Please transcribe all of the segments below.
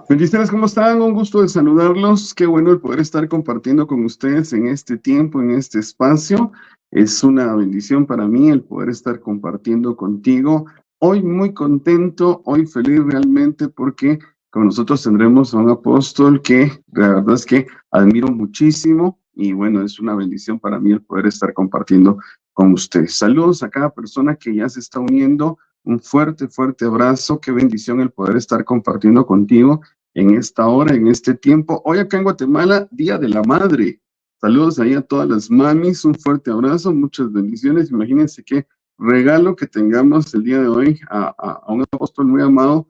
Bendiciones, ¿cómo están? Un gusto de saludarlos. Qué bueno el poder estar compartiendo con ustedes en este tiempo, en este espacio. Es una bendición para mí el poder estar compartiendo contigo. Hoy muy contento, hoy feliz realmente porque con nosotros tendremos a un apóstol que la verdad es que admiro muchísimo y bueno, es una bendición para mí el poder estar compartiendo con ustedes. Saludos a cada persona que ya se está uniendo. Un fuerte, fuerte abrazo. Qué bendición el poder estar compartiendo contigo en esta hora, en este tiempo. Hoy acá en Guatemala, Día de la Madre. Saludos ahí a todas las mamis, un fuerte abrazo, muchas bendiciones. Imagínense qué regalo que tengamos el día de hoy a un apóstol muy amado.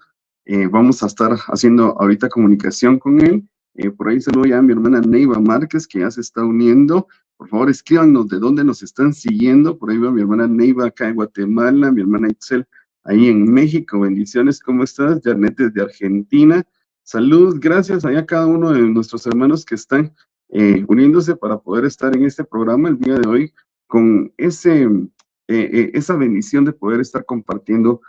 Vamos a estar haciendo ahorita comunicación con él. Por ahí saludo ya a mi hermana Neiva Márquez, que ya se está uniendo. Por favor, escríbanos de dónde nos están siguiendo. Por ahí va mi hermana Neiva acá en Guatemala, mi hermana Itzel ahí en México. Bendiciones, ¿cómo estás? Janet desde Argentina. Salud, gracias a cada uno de nuestros hermanos que están uniéndose para poder estar en este programa el día de hoy con esa bendición de poder estar compartiendo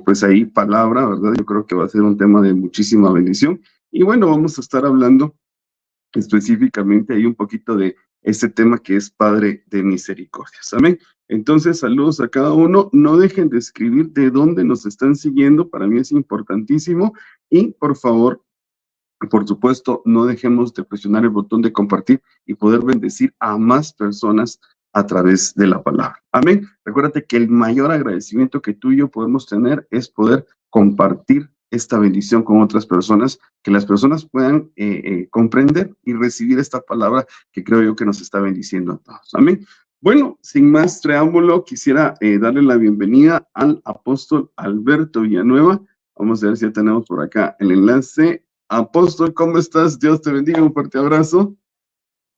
pues ahí palabra, ¿verdad? Yo creo que va a ser un tema de muchísima bendición. Y bueno, vamos a estar hablando específicamente ahí un poquito de este tema que es Padre de Misericordias. Amén. Entonces, saludos a cada uno. No dejen de escribir de dónde nos están siguiendo. Para mí es importantísimo. Y por favor, por supuesto, no dejemos de presionar el botón de compartir y poder bendecir a más personas a través de la palabra. Amén. Recuérdate que el mayor agradecimiento que tú y yo podemos tener es poder compartir esta bendición con otras personas, que las personas puedan comprender y recibir esta palabra que creo yo que nos está bendiciendo a todos. Amén. Bueno, sin más preámbulo, quisiera darle la bienvenida al apóstol Alberto Villanueva. Vamos a ver si ya tenemos por acá el enlace. Apóstol, ¿cómo estás? Dios te bendiga, un fuerte abrazo.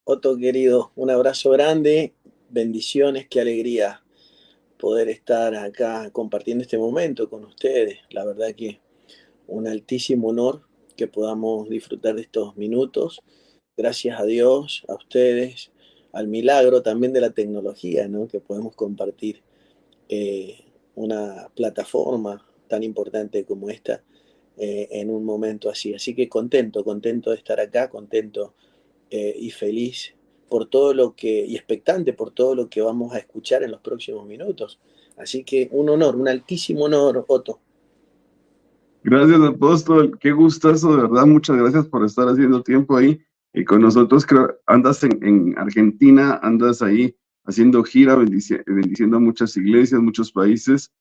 Otto, querido, un abrazo grande, bendiciones, qué alegría poder estar acá compartiendo este momento con ustedes. La verdad que un altísimo honor que podamos disfrutar de estos minutos. Gracias a Dios, a ustedes, al milagro también de la tecnología, ¿no? Que podemos compartir eh, una plataforma tan importante como esta en un momento así. Así que contento de estar acá, contento y feliz por todo lo que, y expectante por todo lo que vamos a escuchar en los próximos minutos. Así que un honor, un altísimo honor, Otto. Gracias, apóstol. Qué gustazo, de verdad. Muchas gracias por estar haciendo tiempo ahí y con nosotros. Creo, andas en Argentina, andas ahí haciendo gira, bendiciendo a muchas iglesias, muchos países.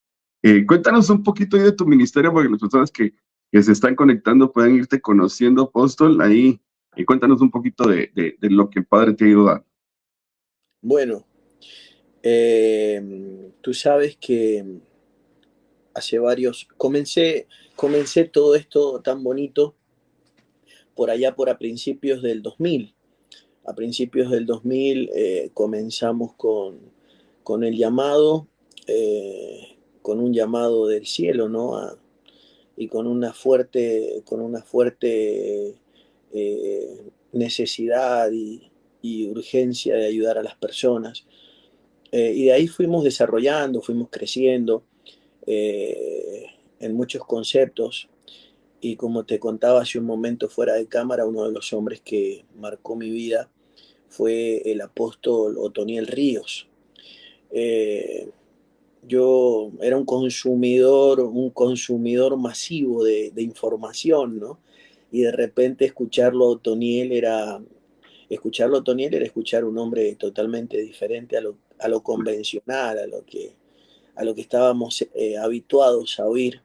Cuéntanos un poquito ahí de tu ministerio para que las personas que se están conectando puedan irte conociendo, apóstol. Ahí, y cuéntanos un poquito de lo que el Padre te ha ido dando. Bueno, tú sabes que hace varios, comencé todo esto tan bonito por allá por a principios del 2000. A principios del 2000 comenzamos con el llamado, con un llamado del cielo, ¿no? Y con una fuerte necesidad y urgencia de ayudar a las personas. Y de ahí fuimos desarrollando, fuimos creciendo eh, en muchos conceptos. Y como te contaba hace un momento fuera de cámara, uno de los hombres que marcó mi vida fue el apóstol Otoniel Ríos. Eh, yo era un consumidor masivo de información, ¿no? Y de repente escucharlo a Otoniel era escuchar un hombre totalmente diferente a lo convencional, a lo que estábamos habituados a oír.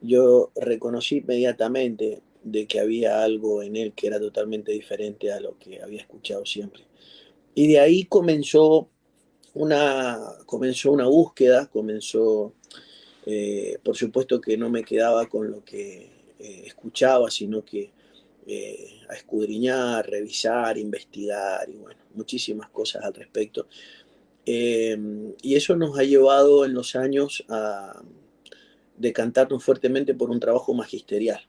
Yo reconocí inmediatamente de que había algo en él que era totalmente diferente a lo que había escuchado siempre. Y de ahí comenzó una búsqueda, por supuesto que no me quedaba con lo que escuchaba, sino que a escudriñar, revisar, investigar y bueno, muchísimas cosas al respecto. Y eso nos ha llevado en los años a decantarnos fuertemente por un trabajo magisterial.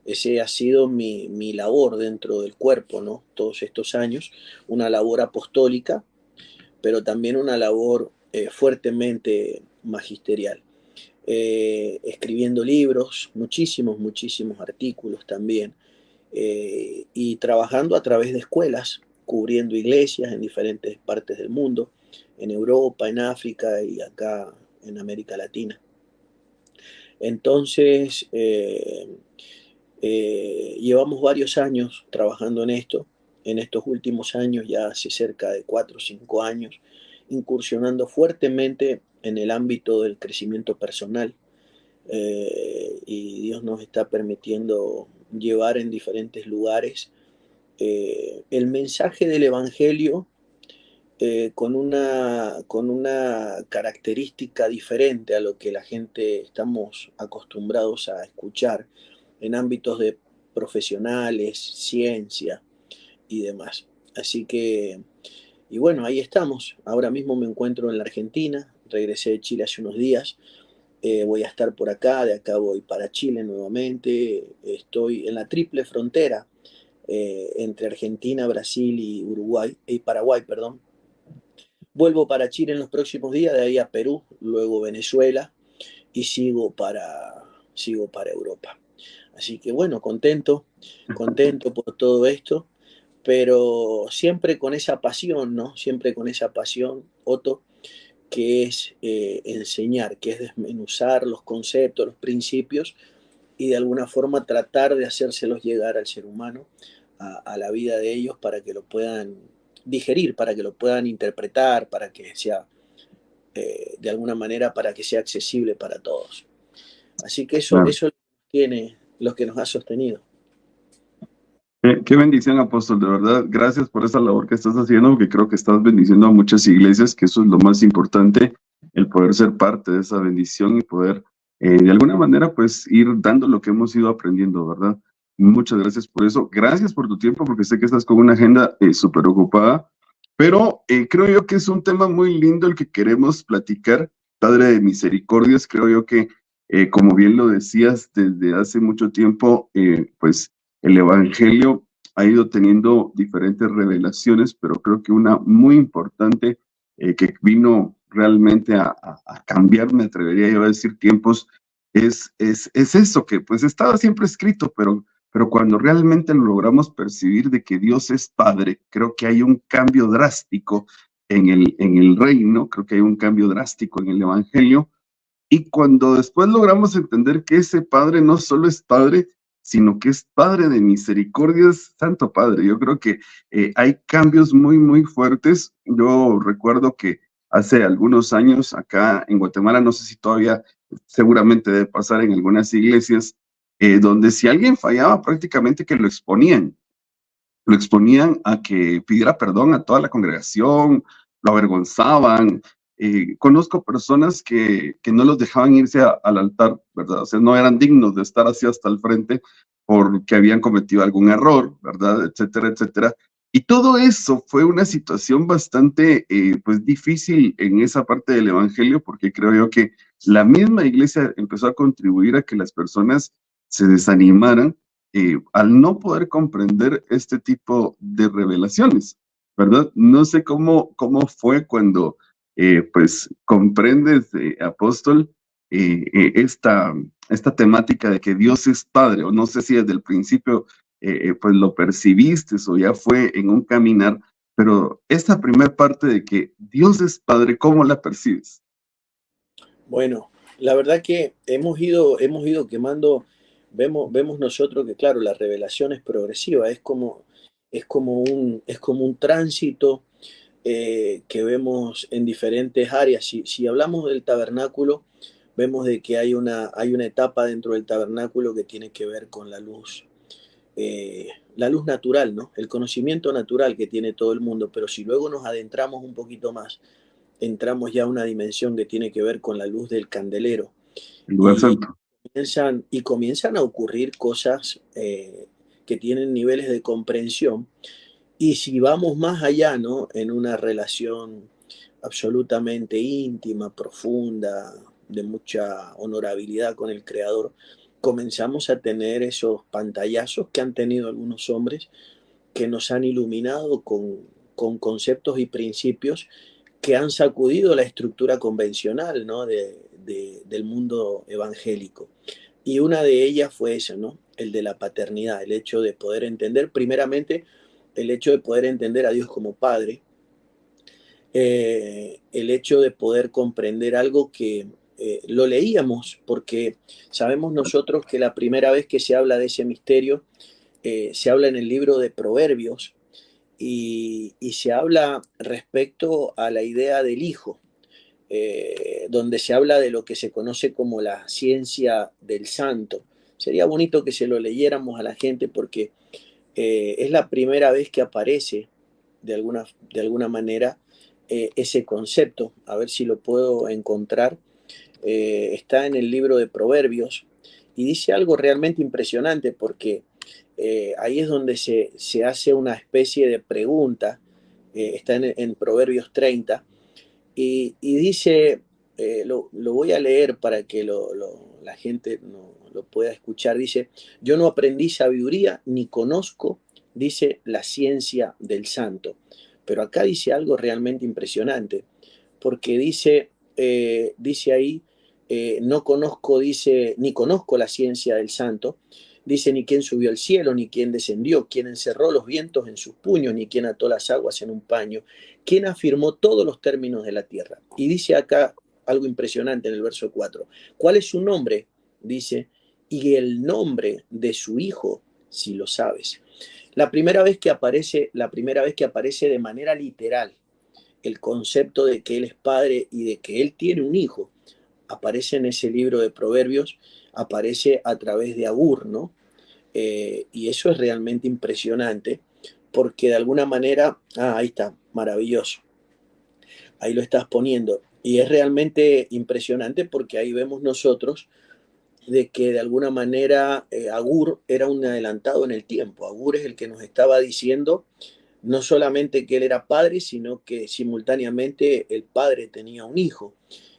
Ese ha sido mi labor dentro del cuerpo, ¿no? Todos estos años, una labor apostólica, pero también una labor fuertemente magisterial. escribiendo libros, muchísimos artículos también, y trabajando a través de escuelas, cubriendo iglesias en diferentes partes del mundo, en Europa, en África y acá en América Latina. Entonces, llevamos varios años trabajando en esto. En estos últimos años, ya hace cerca de 4 o 5 años, incursionando fuertemente en el ámbito del crecimiento personal. Y Dios nos está permitiendo llevar en diferentes lugares el mensaje del Evangelio, con una característica diferente a lo que la gente estamos acostumbrados a escuchar en ámbitos de profesionales, ciencia y demás. Así que, y bueno, ahí estamos. Ahora mismo me encuentro en la Argentina, regresé de Chile hace unos días. Voy a estar por acá, de acá voy para Chile nuevamente. Estoy en la triple frontera entre Argentina, Brasil y Uruguay, y Paraguay, perdón. Vuelvo para Chile en los próximos días, de ahí a Perú, luego Venezuela y sigo para Europa. Así que bueno, contento por todo esto, pero siempre con esa pasión, ¿no? Siempre con esa pasión, Otto, que es enseñar, que es desmenuzar los conceptos, los principios y de alguna forma tratar de hacérselos llegar al ser humano, a la vida de ellos para que lo puedan digerir, para que lo puedan interpretar, para que sea, de alguna manera, para que sea accesible para todos. Así que Claro. eso tiene lo que nos ha sostenido. Qué bendición, apóstol, de verdad. Gracias por esa labor que estás haciendo, porque creo que estás bendiciendo a muchas iglesias, que eso es lo más importante, el poder ser parte de esa bendición y poder, de alguna manera, pues ir dando lo que hemos ido aprendiendo, ¿verdad? Muchas gracias por eso. Gracias por tu tiempo, porque sé que estás con una agenda súper ocupada, pero creo yo que es un tema muy lindo el que queremos platicar. Padre de misericordias, creo yo que, como bien lo decías, desde hace mucho tiempo, pues el Evangelio ha ido teniendo diferentes revelaciones, pero creo que una muy importante que vino realmente a cambiar, me atrevería yo a decir, tiempos, es eso, que pues estaba siempre escrito, pero cuando realmente lo logramos percibir de que Dios es Padre, creo que hay un cambio drástico en el reino, creo que hay un cambio drástico en el Evangelio, y cuando después logramos entender que ese Padre no solo es Padre, sino que es Padre de misericordias, Santo Padre. Yo creo que hay cambios muy fuertes. Yo recuerdo que hace algunos años acá en Guatemala, no sé si todavía seguramente debe pasar en algunas iglesias, donde si alguien fallaba prácticamente que lo exponían a que pidiera perdón a toda la congregación, lo avergonzaban. Conozco personas que no los dejaban irse al altar, ¿verdad? O sea, no eran dignos de estar así hasta el frente porque habían cometido algún error, ¿verdad? Etcétera, etcétera. Y todo eso fue una situación bastante, pues, difícil en esa parte del evangelio, porque creo yo que la misma iglesia empezó a contribuir a que las personas se desanimaran al no poder comprender este tipo de revelaciones, ¿verdad? No sé cómo fue cuando, pues, comprendes, apóstol, esta temática de que Dios es Padre, o no sé si desde el principio, pues, lo percibiste o ya fue en un caminar, pero esta primera parte de que Dios es Padre, ¿cómo la percibes? Bueno, la verdad que hemos ido quemando, vemos nosotros que, claro, la revelación es progresiva, es como un tránsito que vemos en diferentes áreas. Si hablamos del tabernáculo, vemos de que hay una etapa dentro del tabernáculo que tiene que ver con la luz natural, ¿no? El conocimiento natural que tiene todo el mundo, pero si luego nos adentramos un poquito más, entramos ya a una dimensión que tiene que ver con la luz del candelero El lugar y santo. comienzan a ocurrir cosas que tienen niveles de comprensión. Y si vamos más allá, ¿no? En una relación absolutamente íntima, profunda, de mucha honorabilidad con el Creador, comenzamos a tener esos pantallazos que han tenido algunos hombres que nos han iluminado con conceptos y principios que han sacudido la estructura convencional, ¿no? del mundo evangélico. Y una de ellas fue esa, ¿no? El de la paternidad, el hecho de poder entender, primeramente, el hecho de poder entender a Dios como Padre, el hecho de poder comprender algo que lo leíamos, porque sabemos nosotros que la primera vez que se habla de ese misterio, se habla en el libro de Proverbios y se habla respecto a la idea del Hijo, donde se habla de lo que se conoce como la ciencia del santo. Sería bonito que se lo leyéramos a la gente porque es la primera vez que aparece de alguna manera ese concepto. A ver si lo puedo encontrar. Está en el libro de Proverbios y dice algo realmente impresionante porque ahí es donde se hace una especie de pregunta. Está en Proverbios 30 y dice, lo voy a leer para que la gente lo pueda escuchar. Dice, yo no aprendí sabiduría ni conozco, dice, la ciencia del santo. Pero acá dice algo realmente impresionante, porque dice ahí, no conozco, dice, ni conozco la ciencia del santo, dice, ni quién subió al cielo, ni quién descendió, quién encerró los vientos en sus puños, ni quién ató las aguas en un paño, quién afirmó todos los términos de la tierra. Y dice acá algo impresionante en el verso 4. ¿Cuál es su nombre? Dice, y el nombre de su hijo, si lo sabes. La primera vez que aparece de manera literal el concepto de que él es padre y de que él tiene un hijo, aparece en ese libro de Proverbios, aparece a través de Agur, ¿no? Y eso es realmente impresionante, porque de alguna manera, ahí está, maravilloso, ahí lo estás poniendo, y es realmente impresionante porque ahí vemos nosotros de que de alguna manera Agur era un adelantado en el tiempo. Agur es el que nos estaba diciendo no solamente que él era padre, sino que simultáneamente el padre tenía un hijo.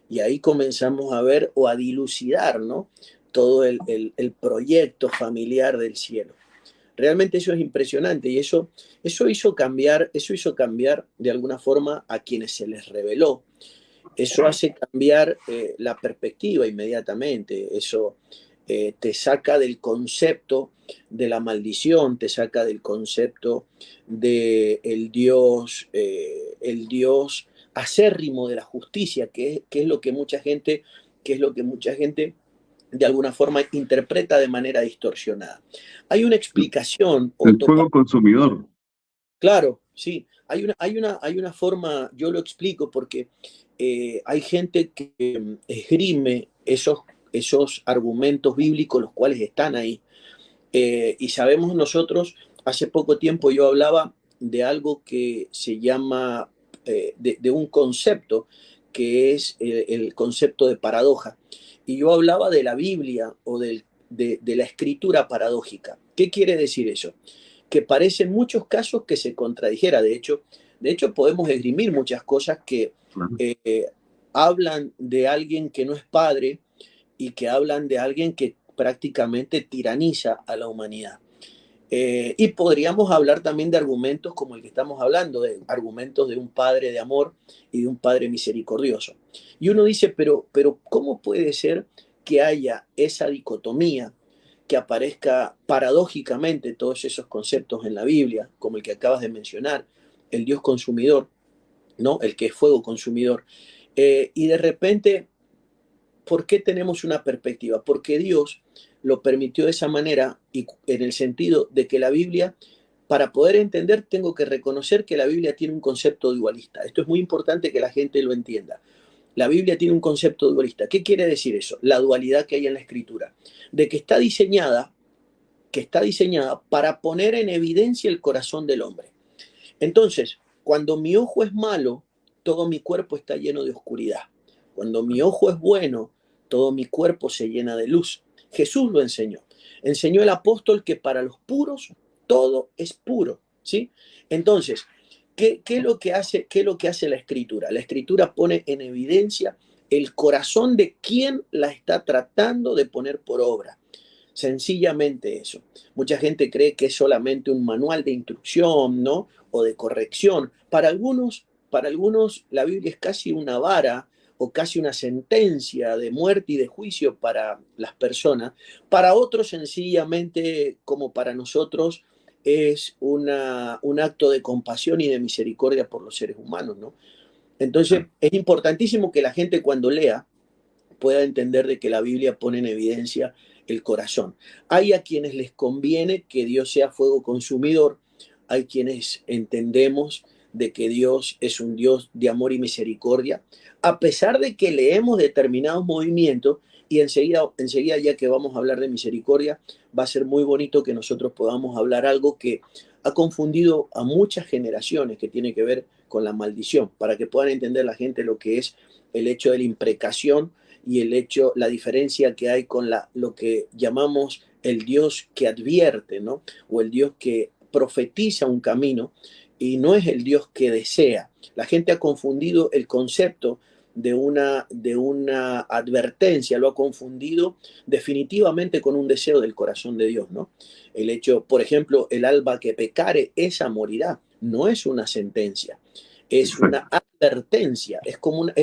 Y ahí comenzamos a ver o a dilucidar, ¿no? Todo el proyecto familiar del cielo. Realmente eso es impresionante y eso hizo cambiar de alguna forma a quienes se les reveló. Eso hace cambiar la perspectiva inmediatamente. Eso te saca del concepto de la maldición, te saca del concepto de el Dios acérrimo de la justicia, que es lo que mucha gente, que es lo que mucha gente de alguna forma interpreta de manera distorsionada. Hay una explicación o El topa. fuego consumidor. Claro, sí, hay una forma, yo lo explico porque hay gente que esgrime esos argumentos bíblicos, los cuales están ahí. Y sabemos nosotros, hace poco tiempo yo hablaba de algo que se llama, de un concepto que es el concepto de paradoja. Y yo hablaba de la Biblia o de la escritura paradójica. ¿Qué quiere decir eso? Que parece en muchos casos que se contradijera. De hecho podemos esgrimir muchas cosas que Claro. hablan de alguien que no es padre y que hablan de alguien que prácticamente tiraniza a la humanidad. Y podríamos hablar también de argumentos como el que estamos hablando, de argumentos de un padre de amor y de un padre misericordioso. Y uno dice, pero ¿cómo puede ser que haya esa dicotomía, que aparezca paradójicamente todos esos conceptos en la Biblia, como el que acabas de mencionar, el Dios consumidor, ¿no? El que es fuego consumidor? Y de repente, ¿por qué tenemos una perspectiva? Porque Dios lo permitió de esa manera y en el sentido de que la Biblia, para poder entender, tengo que reconocer que la Biblia tiene un concepto dualista. Esto es muy importante que la gente lo entienda. La Biblia tiene un concepto dualista. ¿Qué quiere decir eso? La dualidad que hay en la escritura. De que está diseñada para poner en evidencia el corazón del hombre. Entonces, cuando mi ojo es malo, todo mi cuerpo está lleno de oscuridad. Cuando mi ojo es bueno, todo mi cuerpo se llena de luz. Jesús lo enseñó. Enseñó el apóstol que para los puros todo es puro, ¿sí? Entonces, ¿qué es lo que hace la escritura? La escritura pone en evidencia el corazón de quien la está tratando de poner por obra. Sencillamente eso. Mucha gente cree que es solamente un manual de instrucción, ¿no? O de corrección. Para algunos la Biblia es casi una vara, o casi una sentencia de muerte y de juicio para las personas, para otros sencillamente, como para nosotros, es un acto de compasión y de misericordia por los seres humanos, ¿no? Entonces, es importantísimo que la gente cuando lea pueda entender de que la Biblia pone en evidencia el corazón. Hay a quienes les conviene que Dios sea fuego consumidor, hay quienes entendemos de que Dios es un Dios de amor y misericordia, a pesar de que leemos determinados movimientos y enseguida ya que vamos a hablar de misericordia, va a ser muy bonito que nosotros podamos hablar algo que ha confundido a muchas generaciones que tiene que ver con la maldición, para que puedan entender la gente lo que es el hecho de la imprecación y el hecho, la diferencia que hay con lo que llamamos el Dios que advierte, ¿no? O el Dios que profetiza un camino y no es el Dios que desea. La gente ha confundido el concepto de una advertencia, lo ha confundido definitivamente con un deseo del corazón de Dios, ¿no? El hecho, por ejemplo, el alba que pecare, esa morirá, no es una sentencia, es una Exacto. advertencia, es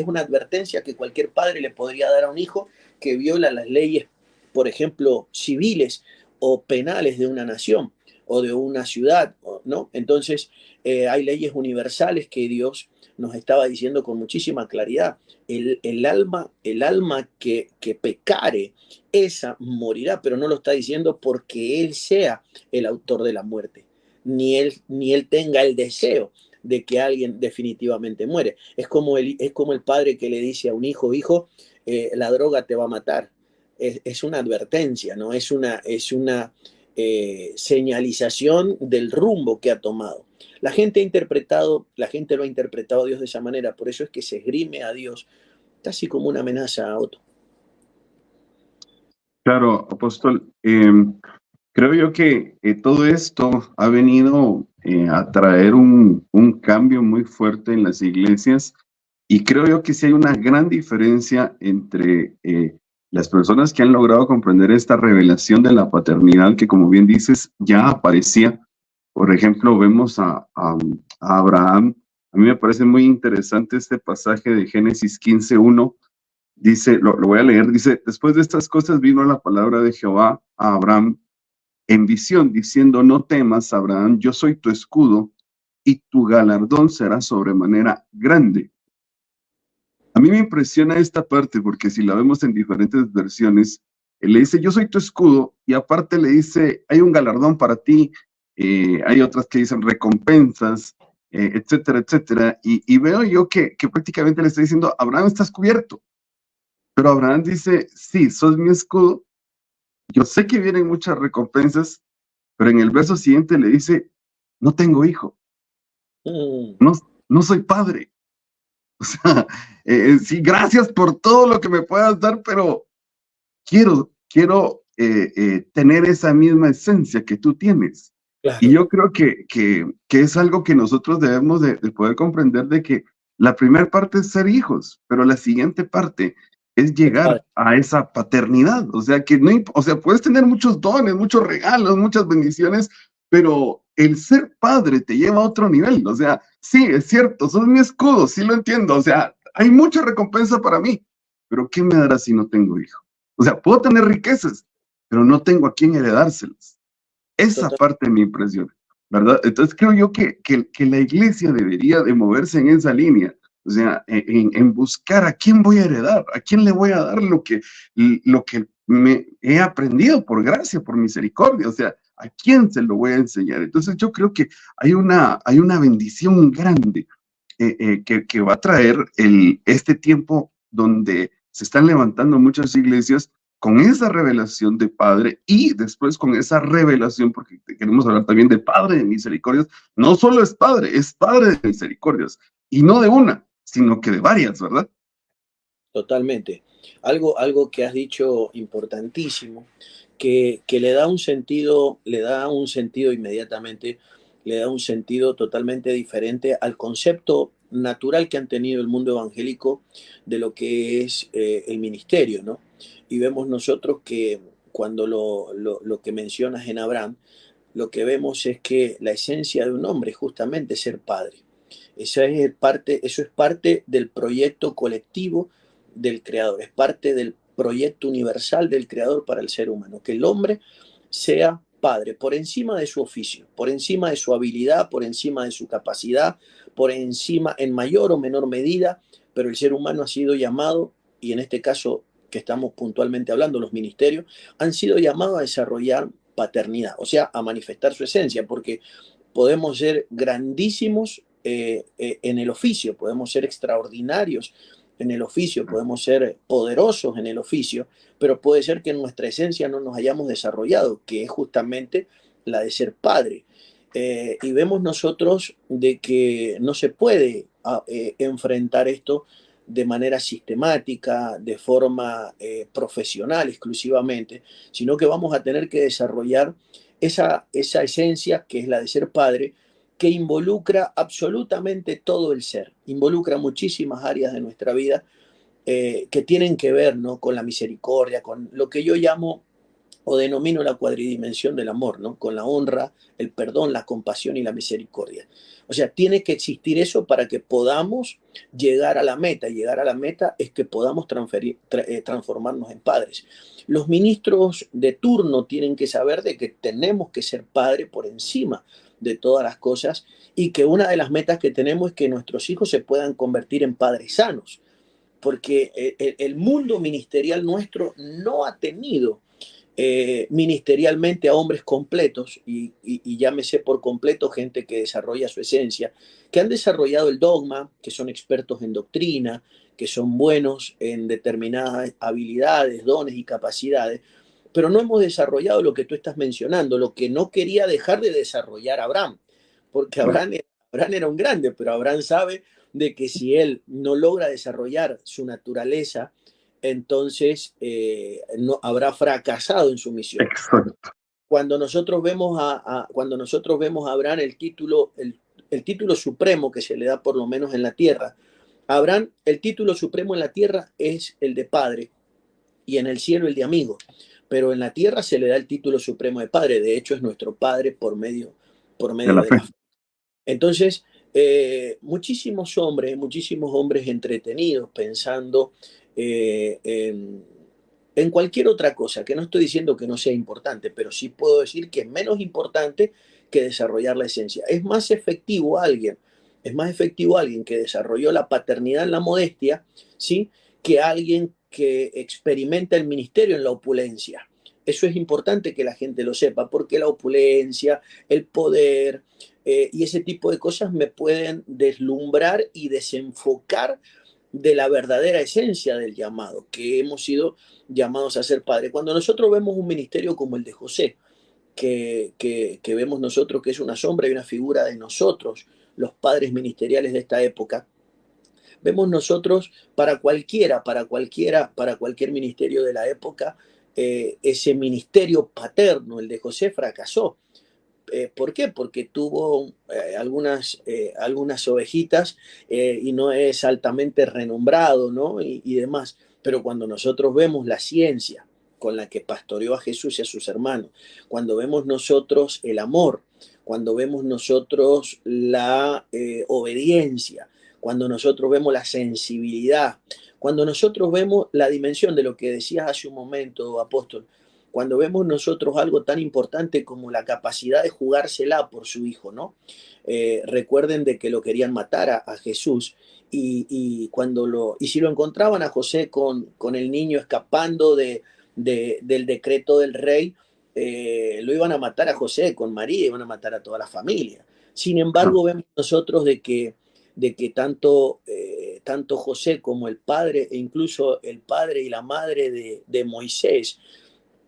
una advertencia que cualquier padre le podría dar a un hijo que viola las leyes, por ejemplo, civiles o penales de una nación o de una ciudad, ¿no? Entonces, hay leyes universales que Dios nos estaba diciendo con muchísima claridad. El alma que pecare, esa morirá, pero no lo está diciendo porque Él sea el autor de la muerte, ni él tenga el deseo de que alguien definitivamente muere. Es como el padre que le dice a un hijo, hijo, la droga te va a matar. Es una advertencia, ¿no? Es una señalización del rumbo que ha tomado. La gente lo ha interpretado a Dios de esa manera, por eso es que se esgrime a Dios casi como una amenaza a otro. Claro, apóstol. Creo yo que todo esto ha venido a traer un cambio muy fuerte en las iglesias y creo yo que sí hay una gran diferencia entre las personas que han logrado comprender esta revelación de la paternidad que, como bien dices, ya aparecía. Por ejemplo, vemos a Abraham. A mí me parece muy interesante este pasaje de Génesis 15:1. Dice, lo voy a leer, dice, después de estas cosas vino la palabra de Jehová a Abraham en visión, diciendo, no temas, Abraham, yo soy tu escudo y tu galardón será sobremanera grande. A mí me impresiona esta parte porque si la vemos en diferentes versiones, él le dice, yo soy tu escudo y aparte le dice, hay un galardón para ti, hay otras que dicen recompensas, etcétera, etcétera. Y veo yo que prácticamente le está diciendo, Abraham, estás cubierto. Pero Abraham dice, sí, sos mi escudo, yo sé que vienen muchas recompensas, pero en el verso siguiente le dice, no tengo hijo, Mm, no, no soy padre. O sea, sí, gracias por todo lo que me puedas dar, pero quiero tener esa misma esencia que tú tienes. Y claro, yo creo que es algo que nosotros debemos de poder comprender de que la primera parte es ser hijos, pero la siguiente parte es ser padre. llegar a esa paternidad. O sea, que no, o sea, puedes tener muchos dones, muchos regalos, muchas bendiciones, pero el ser padre te lleva a otro nivel. O sea, sí, es cierto, sos mi escudo, sí lo entiendo. O sea, hay mucha recompensa para mí, pero ¿qué me dará si no tengo hijo? O sea, puedo tener riquezas, pero no tengo a quién heredárselas. Esa Total, parte me impresiona, ¿verdad? Entonces creo yo que la iglesia debería de moverse en esa línea, o sea, en buscar a quién voy a heredar, a quién le voy a dar lo que me he aprendido por gracia, por misericordia, o sea, a quién se lo voy a enseñar. Entonces yo creo que hay una bendición grande que va a traer este tiempo donde se están levantando muchas iglesias con esa revelación de Padre y después con esa revelación, porque queremos hablar también de Padre de misericordias, no solo es Padre de misericordias, y no de una, sino que de varias, ¿verdad? totalmente. Algo que has dicho importantísimo, que le da un sentido inmediatamente, le da un sentido totalmente diferente al concepto natural que han tenido el mundo evangélico de lo que es el ministerio, ¿no? Y vemos nosotros que cuando lo que mencionas en Abraham, lo que vemos es que la esencia de un hombre es justamente ser padre. Eso es parte del proyecto colectivo del Creador, es parte del proyecto universal del Creador para el ser humano, que el hombre sea padre por encima de su oficio, por encima de su habilidad, por encima de su capacidad, por encima en mayor o menor medida, pero el ser humano ha sido llamado, y en este caso que estamos puntualmente hablando, los ministerios, han sido llamados a desarrollar paternidad, o sea, a manifestar su esencia, porque podemos ser grandísimos en el oficio, podemos ser extraordinarios en el oficio, podemos ser poderosos en el oficio, pero puede ser que en nuestra esencia no nos hayamos desarrollado, que es justamente la de ser padre. Y vemos nosotros de que no se puede enfrentar esto de manera sistemática, de forma profesional exclusivamente, sino que vamos a tener que desarrollar esa esencia que es la de ser padre, que involucra absolutamente todo el ser, involucra muchísimas áreas de nuestra vida que tienen que ver, ¿no?, con la misericordia, con lo que yo llamo o denomino la cuadridimensión del amor, ¿no?, con la honra, el perdón, la compasión y la misericordia. O sea, tiene que existir eso para que podamos llegar a la meta. Y llegar a la meta es que podamos transformarnos en padres. Los ministros de turno tienen que saber de que tenemos que ser padre por encima de todas las cosas y que una de las metas que tenemos es que nuestros hijos se puedan convertir en padres sanos, porque el mundo ministerial nuestro no ha tenido ministerialmente a hombres completos, y llámese por completo gente que desarrolla su esencia, que han desarrollado el dogma, que son expertos en doctrina, que son buenos en determinadas habilidades, dones y capacidades, pero no hemos desarrollado lo que tú estás mencionando, lo que no quería dejar de desarrollar Abraham, porque Abraham era un grande, pero Abraham sabe de que si él no logra desarrollar su naturaleza, entonces no habrá fracasado en su misión. Exacto. Cuando nosotros vemos a Abraham el título supremo que se le da por lo menos en la tierra, a Abraham el título supremo en la tierra es el de padre y en el cielo el de amigo, pero en la tierra se le da el título supremo de padre, de hecho es nuestro padre por De medio la de fe. la fe. Entonces, muchísimos hombres entretenidos pensando en cualquier otra cosa, que no estoy diciendo que no sea importante, pero sí puedo decir que es menos importante que desarrollar la esencia. Es más efectivo alguien que desarrolló la paternidad en la modestia, ¿sí?, que alguien que experimenta el ministerio en la opulencia. Eso es importante que la gente lo sepa, porque la opulencia, el poder, y ese tipo de cosas me pueden deslumbrar y desenfocar de la verdadera esencia del llamado, que hemos sido llamados a ser padres. Cuando nosotros vemos un ministerio como el de José, que vemos nosotros que es una sombra y una figura de nosotros, los padres ministeriales de esta época, vemos nosotros para cualquier ministerio de la época, ese ministerio paterno, el de José, fracasó. ¿Por qué? Porque tuvo algunas ovejitas y no es altamente renombrado, ¿no? Y demás. Pero cuando nosotros vemos la ciencia con la que pastoreó a Jesús y a sus hermanos, cuando vemos nosotros el amor, cuando vemos nosotros la obediencia, cuando nosotros vemos la sensibilidad, cuando nosotros vemos la dimensión de lo que decías hace un momento, apóstol, cuando vemos nosotros algo tan importante como la capacidad de jugársela por su hijo, ¿no? Recuerden de que lo querían matar a Jesús y si lo encontraban a José con el niño escapando del decreto del rey, lo iban a matar a José con María, iban a matar a toda la familia. Sin embargo, vemos nosotros de que tanto José como el padre, e incluso el padre y la madre de Moisés,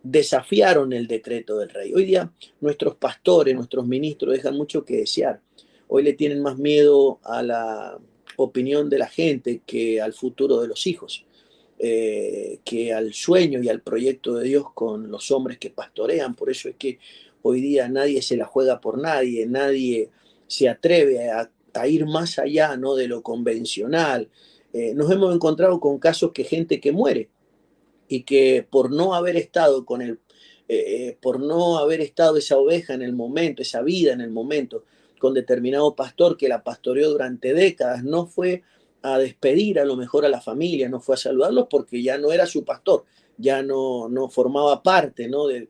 desafiaron el decreto del rey. Hoy día nuestros pastores, nuestros ministros dejan mucho que desear. Hoy le tienen más miedo a la opinión de la gente que al futuro de los hijos, que al sueño y al proyecto de Dios con los hombres que pastorean. Por eso es que hoy día nadie se la juega por nadie, nadie se atreve a ir más allá, ¿no?, de lo convencional. Nos hemos encontrado con casos que gente que muere y que por no haber estado por no haber estado esa oveja en el momento, esa vida en el momento, con determinado pastor que la pastoreó durante décadas, no fue a despedir a lo mejor a la familia, no fue a saludarlos porque ya no era su pastor, ya no formaba parte, ¿no? Del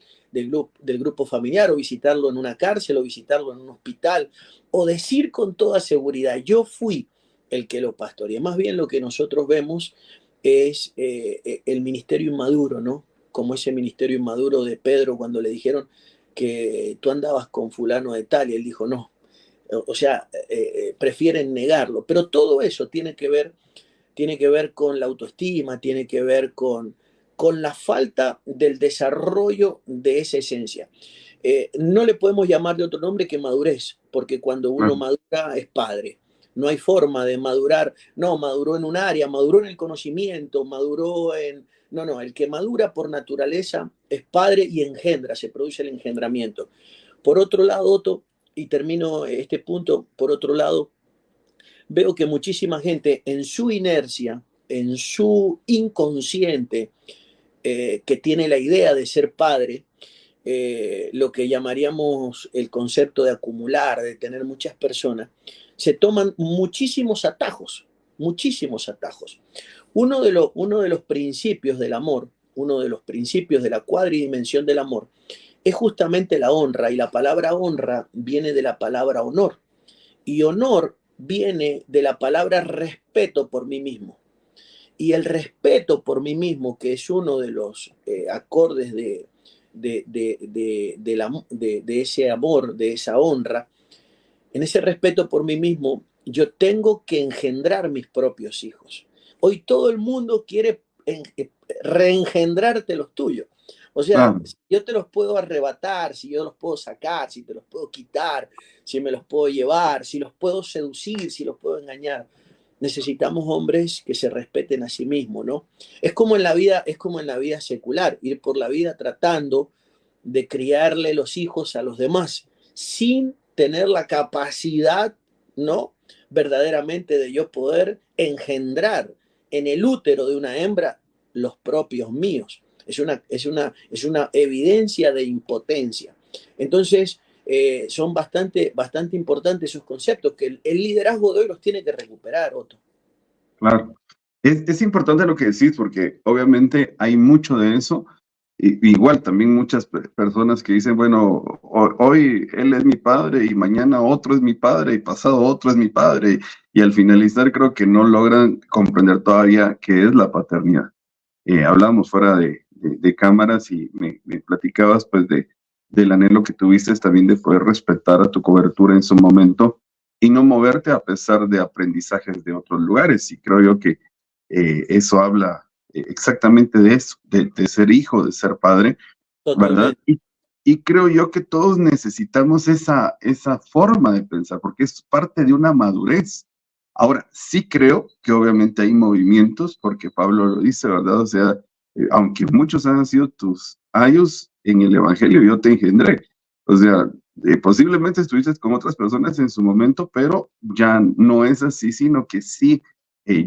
grupo familiar, o visitarlo en una cárcel, o visitarlo en un hospital, o decir con toda seguridad, yo fui el que lo pastoreé. Más bien lo que nosotros vemos es el ministerio inmaduro, ¿no? Como ese ministerio inmaduro de Pedro cuando le dijeron que tú andabas con fulano de tal, y él dijo no. O sea, prefieren negarlo. Pero todo eso tiene que ver con la autoestima, tiene que ver con la falta del desarrollo de esa esencia. No le podemos llamar de otro nombre que madurez, porque cuando uno Claro. madura es padre. No hay forma de madurar. No, maduró en un área, maduró en el conocimiento, maduró en... No, no, el que madura por naturaleza es padre y engendra, se produce el engendramiento. Por otro lado, Otto, y termino este punto, por otro lado, veo que muchísima gente en su inercia, en su inconsciente, que tiene la idea de ser padre, lo que llamaríamos el concepto de acumular, de tener muchas personas, se toman muchísimos atajos, muchísimos atajos. Uno de los principios del amor, uno de los principios de la cuadridimensión del amor, es justamente la honra, y la palabra honra viene de la palabra honor, y honor viene de la palabra respeto por mí mismo. Y el respeto por mí mismo, que es uno de los acordes de ese amor, de esa honra, en ese respeto por mí mismo, yo tengo que engendrar mis propios hijos. Hoy todo el mundo quiere reengendrarte los tuyos. O sea, Claro. si yo te los puedo arrebatar, si yo los puedo sacar, si te los puedo quitar, si me los puedo llevar, si los puedo seducir, si los puedo engañar. Necesitamos hombres que se respeten a sí mismos, ¿no? Es como en la vida secular, ir por la vida tratando de criarle los hijos a los demás, sin tener la capacidad, ¿no? Verdaderamente de yo poder engendrar en el útero de una hembra los propios míos. Es una evidencia de impotencia. Entonces, son bastante importantes esos conceptos que el liderazgo de hoy los tiene que recuperar, Otto. Claro. Es importante lo que decís, porque obviamente hay mucho de eso. Igual también muchas personas que dicen, bueno, hoy él es mi padre y mañana otro es mi padre y pasado otro es mi padre. Y al finalizar creo que no logran comprender todavía qué es la paternidad. Hablamos fuera de cámaras y me platicabas pues del anhelo que tuviste también de poder respetar a tu cobertura en su momento y no moverte a pesar de aprendizajes de otros lugares. Y creo yo que eso habla exactamente de eso, de ser hijo, de ser padre, ¿verdad? Totalmente. Y creo yo que todos necesitamos esa forma de pensar, porque es parte de una madurez. Ahora, sí creo que obviamente hay movimientos, porque Pablo lo dice, ¿verdad? O sea, aunque muchos han sido tus ayos en el Evangelio, yo te engendré. O sea, posiblemente estuviste con otras personas en su momento, pero ya no es así, sino que sí,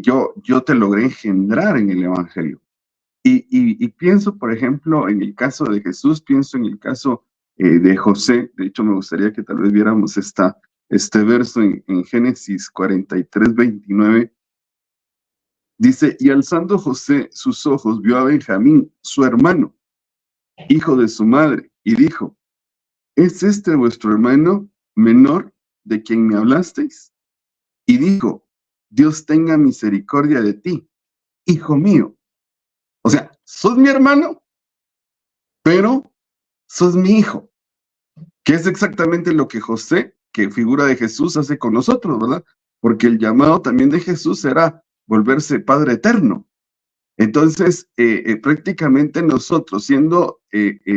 yo te logré engendrar en el Evangelio. Y pienso, por ejemplo, en el caso de Jesús, pienso en el caso de José. De hecho, me gustaría que tal vez viéramos este verso en Génesis 43, 29. Dice, y alzando José sus ojos, vio a Benjamín, su hermano, hijo de su madre, y dijo, ¿es este vuestro hermano menor de quien me hablasteis? Y dijo, Dios tenga misericordia de ti, hijo mío. O sea, sos mi hermano, pero sos mi hijo, que es exactamente lo que José, que figura de Jesús, hace con nosotros, ¿verdad? Porque el llamado también de Jesús era volverse Padre eterno. Entonces, prácticamente nosotros, siendo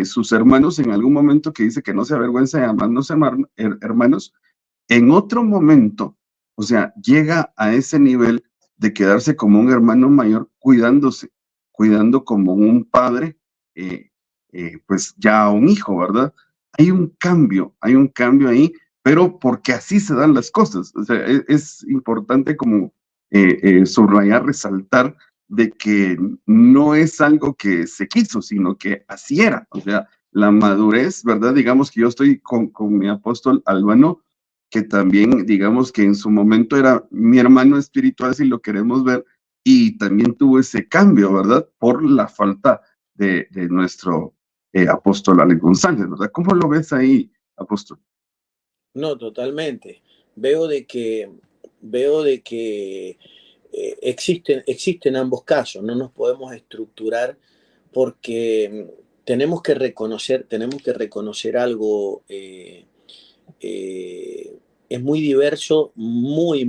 sus hermanos, en algún momento que dice que no se avergüenza de llamarnos hermanos, en otro momento, o sea, llega a ese nivel de quedarse como un hermano mayor, cuidándose, cuidando como un padre, pues ya a un hijo, ¿verdad? Hay un cambio ahí, pero porque así se dan las cosas. O sea, es importante como subrayar, resaltar de que no es algo que se quiso, sino que así era. O sea, la madurez, ¿verdad? Digamos que yo estoy con mi apóstol Albano, que también, digamos que en su momento era mi hermano espiritual, si lo queremos ver, y también tuvo ese cambio, ¿verdad? Por la falta de nuestro apóstol Alex González, ¿verdad? ¿Cómo lo ves ahí, apóstol? No, totalmente. Veo de que, veo de que existen ambos casos, no nos podemos estructurar porque tenemos que reconocer algo, es muy diverso, muy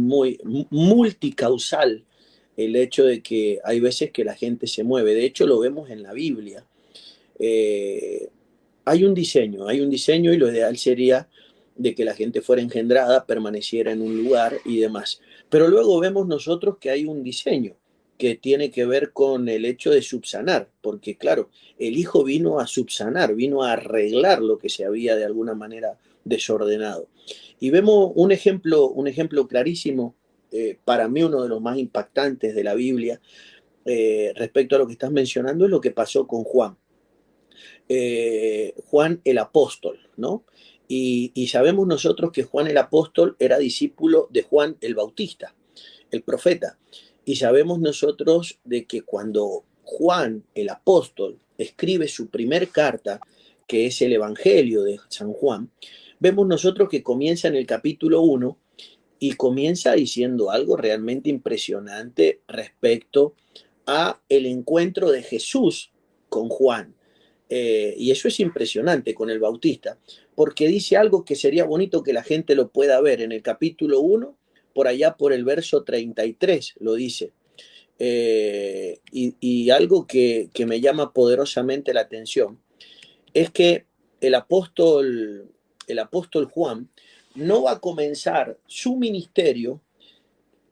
multicausal el hecho de que hay veces que la gente se mueve. De hecho, lo vemos en la Biblia. Eh, hay un diseño y lo ideal sería de que la gente fuera engendrada, permaneciera en un lugar y demás. Pero luego vemos nosotros que hay un diseño que tiene que ver con el hecho de subsanar, porque claro, el Hijo vino a subsanar, vino a arreglar lo que se había de alguna manera desordenado. Y vemos un ejemplo clarísimo, para mí uno de los más impactantes de la Biblia, respecto a lo que estás mencionando, es lo que pasó con Juan. Juan el apóstol, ¿no? Y sabemos nosotros que Juan el apóstol era discípulo de Juan el Bautista, el profeta. Y sabemos nosotros de que cuando Juan el apóstol escribe su primer carta, que es el Evangelio de San Juan, vemos nosotros que comienza en el capítulo 1 y comienza diciendo algo realmente impresionante respecto a el encuentro de Jesús con Juan. Y eso es impresionante con el Bautista, porque dice algo que sería bonito que la gente lo pueda ver en el capítulo 1, por allá por el verso 33 lo dice. Y algo que me llama poderosamente la atención es que el apóstol, el apóstol Juan no va a comenzar su ministerio,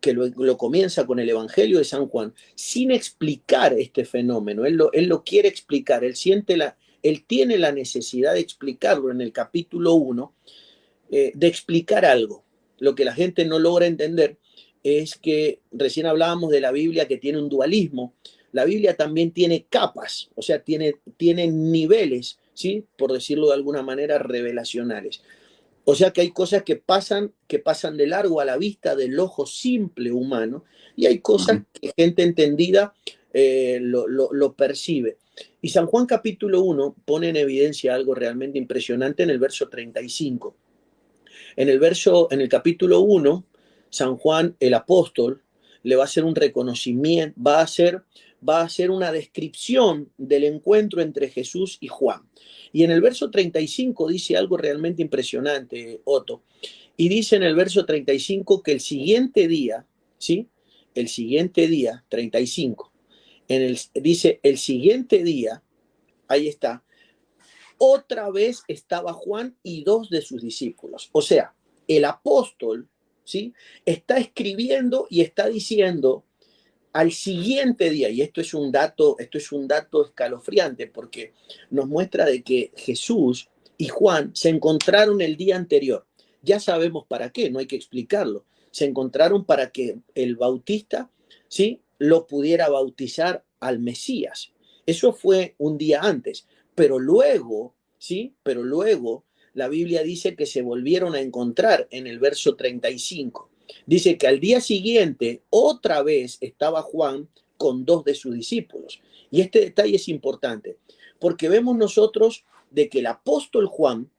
que lo comienza con el Evangelio de San Juan, sin explicar este fenómeno. Él lo quiere explicar, él tiene la necesidad de explicarlo en el capítulo 1, de explicar algo. Lo que la gente no logra entender es que recién hablábamos de la Biblia que tiene un dualismo. La Biblia también tiene capas, o sea, tiene niveles, ¿sí? Por decirlo de alguna manera, revelacionales. O sea que hay cosas que pasan de largo a la vista del ojo simple humano y hay cosas Ujú. que gente entendida lo percibe. Y San Juan capítulo 1 pone en evidencia algo realmente impresionante en el verso 35. En el capítulo 1, San Juan el apóstol le va a hacer un reconocimiento, va a hacer una descripción del encuentro entre Jesús y Juan. Y en el verso 35 dice algo realmente impresionante, Otto. Y dice en el verso 35 que el siguiente día, ¿sí? El siguiente día, 35, dice el siguiente día, ahí está, otra vez estaba Juan y dos de sus discípulos. O sea, el apóstol, ¿sí? Está escribiendo y está diciendo al siguiente día, y esto es un dato escalofriante porque nos muestra de que Jesús y Juan se encontraron el día anterior. Ya sabemos para qué, no hay que explicarlo. Se encontraron para que el bautista, ¿sí? Lo pudiera bautizar al Mesías. Eso fue un día antes, pero luego, ¿sí? Pero luego la Biblia dice que se volvieron a encontrar en el verso 35. Dice que al día siguiente otra vez estaba Juan con dos de sus discípulos. Y este detalle es importante, porque vemos nosotros de que el apóstol Juan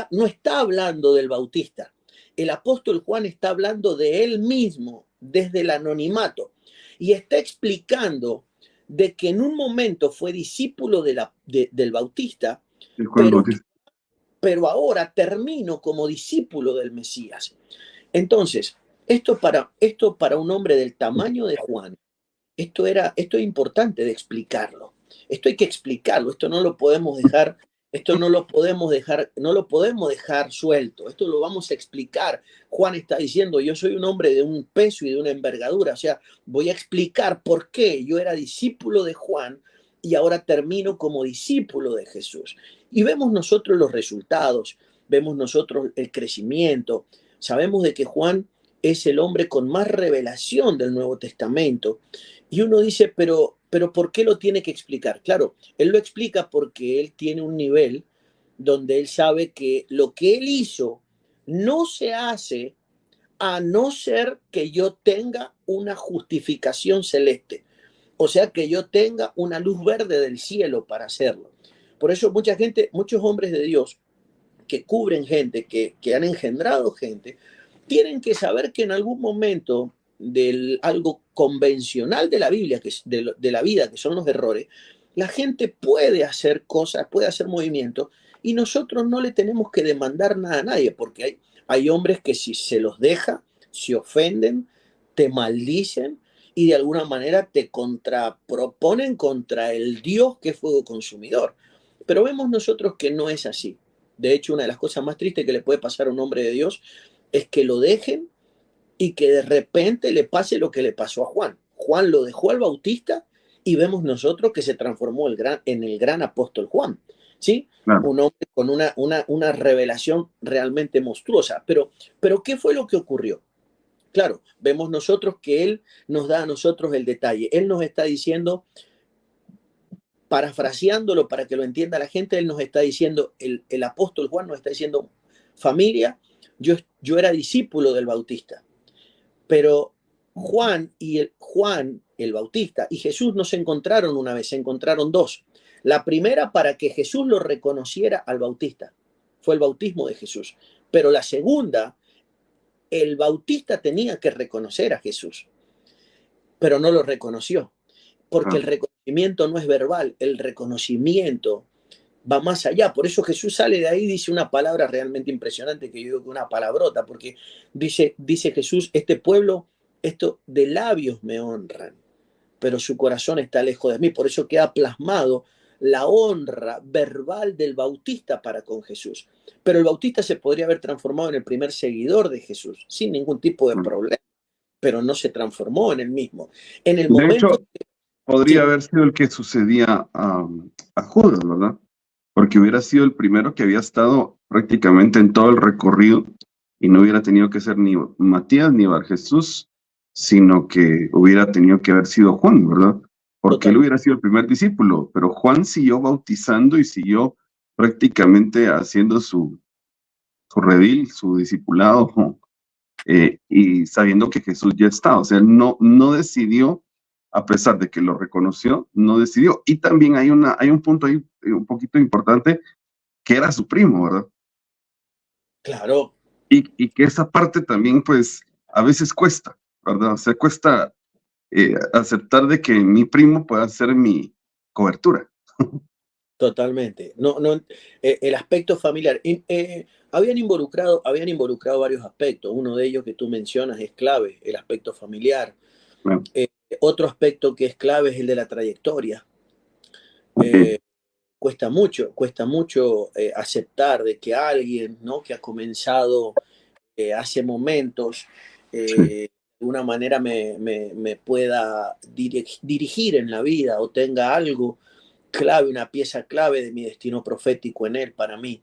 no está hablando del Bautista. El apóstol Juan está hablando de él mismo desde el anonimato y está explicando de que en un momento fue discípulo del Bautista, El Juan pero, Bautista. pero ahora termino como discípulo del Mesías. Entonces, esto para un hombre del tamaño de Juan, esto es importante de explicarlo. Esto hay que explicarlo, esto no lo podemos dejar, esto no lo podemos dejar suelto, esto lo vamos a explicar. Juan está diciendo, yo soy un hombre de un peso y de una envergadura, o sea, voy a explicar por qué yo era discípulo de Juan y ahora termino como discípulo de Jesús. Y vemos nosotros los resultados, vemos nosotros el crecimiento, sabemos de que Juan es el hombre con más revelación del Nuevo Testamento. Y uno dice, pero ¿por qué lo tiene que explicar? Claro, él lo explica porque él tiene un nivel donde él sabe que lo que él hizo no se hace a no ser que yo tenga una justificación celeste. O sea, que yo tenga una luz verde del cielo para hacerlo. Por eso mucha gente, muchos hombres de Dios que cubren gente, que han engendrado gente, tienen que saber que en algún momento de algo convencional de la Biblia, que es de la vida, que son los errores, la gente puede hacer cosas, puede hacer movimientos, y nosotros no le tenemos que demandar nada a nadie, porque hay hombres que si se los deja, se ofenden, te maldicen y de alguna manera te contraproponen contra el Dios que es fuego consumidor. Pero vemos nosotros que no es así. De hecho, una de las cosas más tristes que le puede pasar a un hombre de Dios es que lo dejen y que de repente le pase lo que le pasó a Juan. Juan lo dejó al Bautista y vemos nosotros que se transformó en el gran apóstol Juan. ¿Sí? Claro. Un hombre con una revelación realmente monstruosa. Pero ¿qué fue lo que ocurrió? Claro, vemos nosotros que él nos da a nosotros el detalle. Él nos está diciendo, parafraseándolo para que lo entienda la gente, él nos está diciendo, el apóstol Juan nos está diciendo, familia, yo era discípulo del Bautista, pero Juan, el Bautista, y Jesús no se encontraron una vez, se encontraron dos. La primera para que Jesús lo reconociera al Bautista, fue el bautismo de Jesús, pero la segunda, el Bautista tenía que reconocer a Jesús, pero no lo reconoció, porque el Ah, reconocimiento no es verbal, el reconocimiento va más allá. Por eso Jesús sale de ahí y dice una palabra realmente impresionante, que yo digo que una palabrota, porque dice Jesús, este pueblo, esto de labios me honran, pero su corazón está lejos de mí. Por eso queda plasmado la honra verbal del Bautista para con Jesús. Pero el Bautista se podría haber transformado en el primer seguidor de Jesús, sin ningún tipo de ah. problema, pero no se transformó en el mismo. En el De momento, hecho, podría sí, haber sido el que sucedía a Judas, ¿verdad? Porque hubiera sido el primero que había estado prácticamente en todo el recorrido y no hubiera tenido que ser ni Matías ni Bar-Jesús, sino que hubiera tenido que haber sido Juan, ¿verdad? Porque él total, hubiera sido el primer discípulo, pero Juan siguió bautizando y siguió prácticamente haciendo su redil, su discipulado, y sabiendo que Jesús ya está, o sea, no decidió, a pesar de que lo reconoció, no decidió. Y también hay un punto ahí un poquito importante, que era su primo, ¿verdad? claro, Y que esa parte también, pues, a veces cuesta, ¿verdad? O sea, cuesta aceptar de que mi primo pueda ser mi cobertura. totalmente. No, no, el aspecto familiar. Habían involucrado varios aspectos. Uno de ellos que tú mencionas es clave, el aspecto familiar. Bueno, Eh, Otro aspecto que es clave es el de la trayectoria. ok, Cuesta mucho aceptar de que alguien, ¿no? Que ha comenzado hace momentos, sí, de una manera me pueda dirigir en la vida o tenga algo clave, una pieza clave de mi destino profético en él para mí.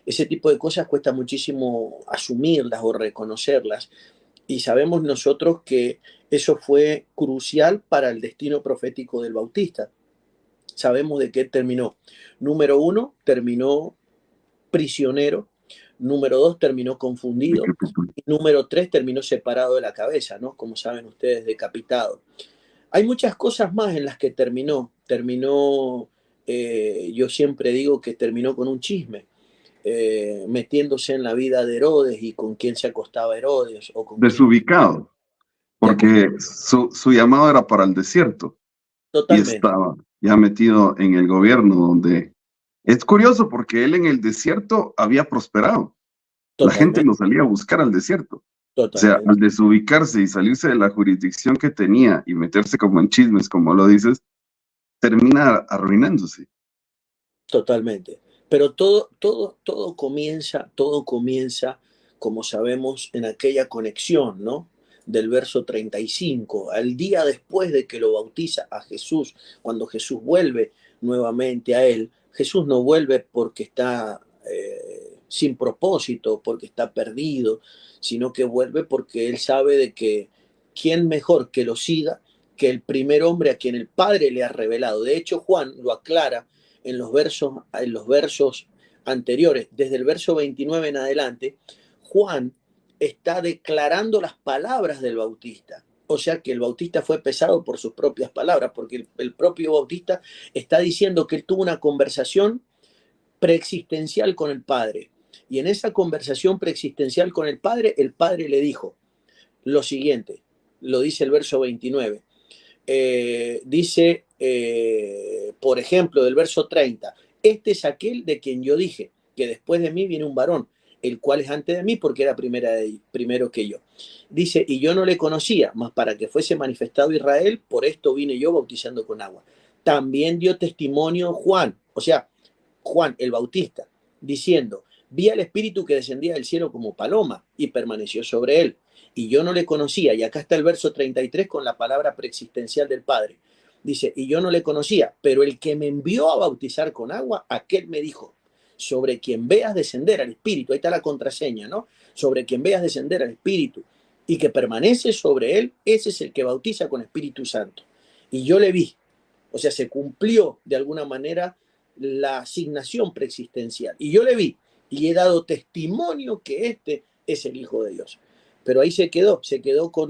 Ese tipo de cosas cuesta muchísimo asumirlas o reconocerlas. Y sabemos nosotros que eso fue crucial para el destino profético del Bautista. Sabemos de qué terminó. Número uno, terminó prisionero. Número dos, terminó confundido. Y número tres, terminó separado de la cabeza, ¿no? Como saben ustedes, decapitado. Hay muchas cosas más en las que terminó. Yo siempre digo que terminó con un chisme, metiéndose en la vida de Herodes y con quién se acostaba Herodes o con quién desubicado, se acostó. porque su llamado era para el desierto y Totalmente, estaba ya metido en el gobierno donde es curioso porque él en el desierto había prosperado. La gente totalmente, lo salía a buscar al desierto. O sea, al totalmente, desubicarse y salirse de la jurisdicción que tenía y meterse como en chismes, como lo dices, termina arruinándose. totalmente. Pero todo comienza, como sabemos, en aquella conexión, ¿no? Del verso 35, al día después de que lo bautiza a Jesús, cuando Jesús vuelve nuevamente a él, Jesús no vuelve porque está sin propósito, porque está perdido, sino que vuelve porque él sabe de que quién mejor que lo siga que el primer hombre a quien el Padre le ha revelado. De hecho, Juan lo aclara en los versos anteriores, desde el verso 29 en adelante. Juan está declarando las palabras del Bautista. O sea que el Bautista fue pesado por sus propias palabras, porque el propio Bautista está diciendo que él tuvo una conversación preexistencial con el Padre. Y en esa conversación preexistencial con el Padre le dijo lo siguiente, lo dice el verso 29. Por ejemplo, del verso 30, este es aquel de quien yo dije, que después de mí viene un varón, el cual es antes de mí porque era primero que yo. Dice, y yo no le conocía, mas para que fuese manifestado Israel, por esto vine yo bautizando con agua. También dio testimonio Juan, o sea, Juan el Bautista, diciendo, vi al Espíritu que descendía del cielo como paloma y permaneció sobre él. Y yo no le conocía, y acá está el verso 33 con la palabra preexistencial del Padre. Dice, y yo no le conocía, pero el que me envió a bautizar con agua, aquel me dijo, sobre quien veas descender al Espíritu, ahí está la contraseña, ¿no? Sobre quien veas descender al Espíritu y que permanece sobre él, ese es el que bautiza con Espíritu Santo. Y yo le vi, o sea, se cumplió de alguna manera la asignación preexistencial. Y yo le vi y he dado testimonio que este es el Hijo de Dios. Pero ahí se quedó con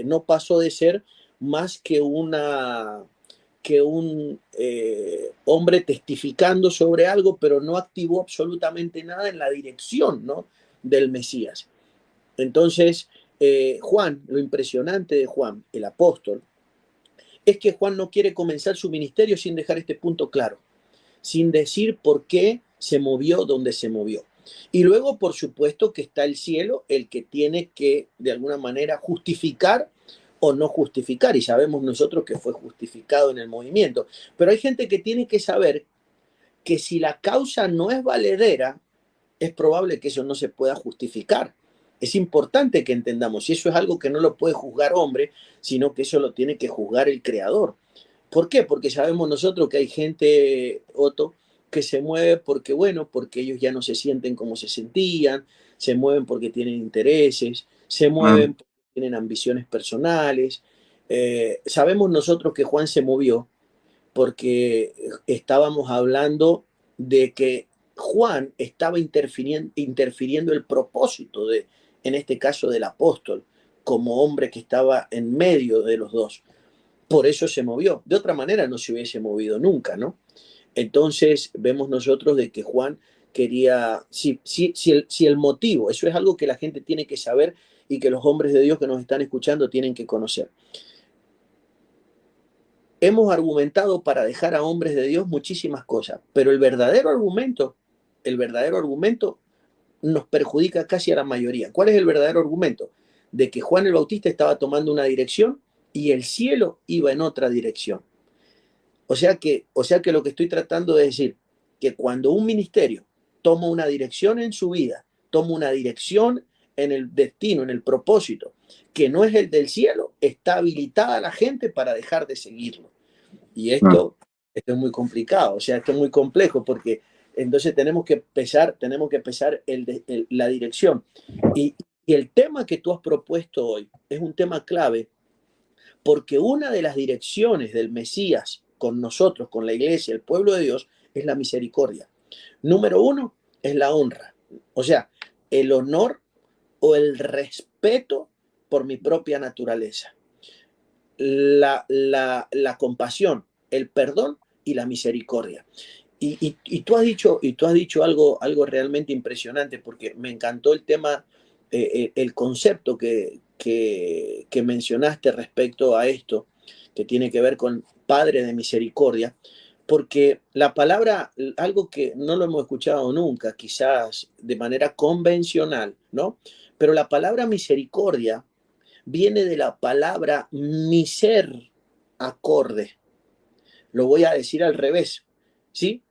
no pasó de ser más que un hombre testificando sobre algo, pero no activó absolutamente nada en la dirección, ¿no?, del Mesías. Entonces, Juan, lo impresionante de Juan, el apóstol, es que Juan no quiere comenzar su ministerio sin dejar este punto claro, sin decir por qué se movió donde se movió. Y luego, por supuesto, que está el cielo, el que tiene que, de alguna manera, justificar o no justificar. Y sabemos nosotros que fue justificado en el movimiento. Pero hay gente que tiene que saber que si la causa no es valedera, es probable que eso no se pueda justificar. Es importante que entendamos, y eso es algo que no lo puede juzgar hombre, sino que eso lo tiene que juzgar el Creador. ¿Por qué? Porque sabemos nosotros que hay gente, Otto, que se mueve porque, bueno, porque ellos ya no se sienten como se sentían, se mueven porque tienen intereses, se mueven porque tienen ambiciones personales. Sabemos nosotros que Juan se movió porque estábamos hablando de que Juan estaba interfiriendo el propósito en este caso, del apóstol, como hombre que estaba en medio de los dos. Por eso se movió. De otra manera no se hubiese movido nunca, ¿no? Entonces vemos nosotros de que Juan quería, si el motivo, eso es algo que la gente tiene que saber y que los hombres de Dios que nos están escuchando tienen que conocer. Hemos argumentado para dejar a hombres de Dios muchísimas cosas, pero el verdadero argumento nos perjudica casi a la mayoría. ¿Cuál es el verdadero argumento? De que Juan el Bautista estaba tomando una dirección y el cielo iba en otra dirección. O sea que lo que estoy tratando de decir, que cuando un ministerio toma una dirección en su vida, toma una dirección en el destino, en el propósito, que no es el del cielo, está habilitada la gente para dejar de seguirlo. Y esto es muy complicado, o sea, esto es muy complejo porque entonces tenemos que pesar la dirección. Y el tema que tú has propuesto hoy es un tema clave porque una de las direcciones del Mesías con nosotros, con la iglesia, el pueblo de Dios, es la misericordia. Número uno es la honra, o sea, el honor o el respeto por mi propia naturaleza. La compasión, el perdón y la misericordia. Y tú has dicho algo realmente impresionante porque me encantó el tema, el concepto que mencionaste respecto a esto, que tiene que ver con Padre de misericordia, porque la palabra, algo que no lo hemos escuchado nunca, quizás de manera convencional, ¿no? Pero la palabra misericordia viene de la palabra misericordia. Lo voy a decir al revés, ¿sí?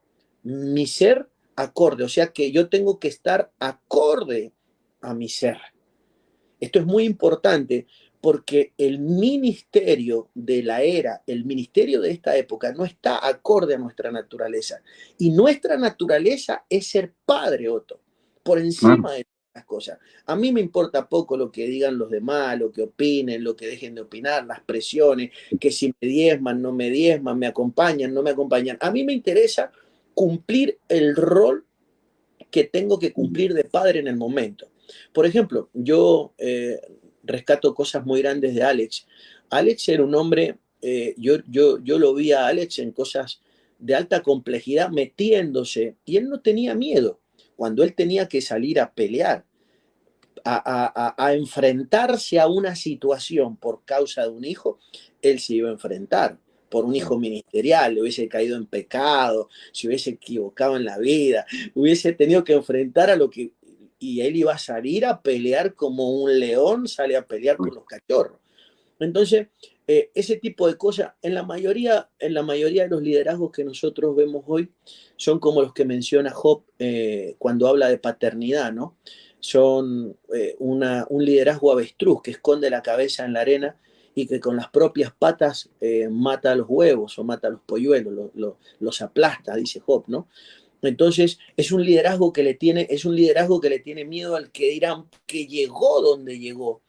Misericordia, o sea que yo tengo que estar acorde a mi ser. Esto es muy importante porque el ministerio de la era, el ministerio de esta época no está acorde a nuestra naturaleza. Y nuestra naturaleza es ser padre, Otto, por encima de las cosas. A mí me importa poco lo que digan los demás, lo que opinen, lo que dejen de opinar, las presiones, que si me diezman, no me diezman, me acompañan, no me acompañan. A mí me interesa cumplir el rol que tengo que cumplir de padre en el momento. Por ejemplo, yo rescato cosas muy grandes de Alex. Alex era un hombre, yo lo vi a Alex en cosas de alta complejidad metiéndose, y él no tenía miedo cuando él tenía que salir a pelear, a enfrentarse a una situación por causa de un hijo. Él se iba a enfrentar por un hijo ministerial, le hubiese caído en pecado, se hubiese equivocado en la vida, hubiese tenido que enfrentar a lo que... Y él iba a salir a pelear como un león sale a pelear con los cachorros. Entonces, ese tipo de cosas, en la mayoría de los liderazgos que nosotros vemos hoy, son como los que menciona Job cuando habla de paternidad, ¿no? Son un liderazgo avestruz que esconde la cabeza en la arena y que con las propias patas mata a los huevos o mata a los polluelos, los aplasta, dice Job, ¿no? Entonces, es un liderazgo que le tiene miedo al que dirán que llegó donde llegó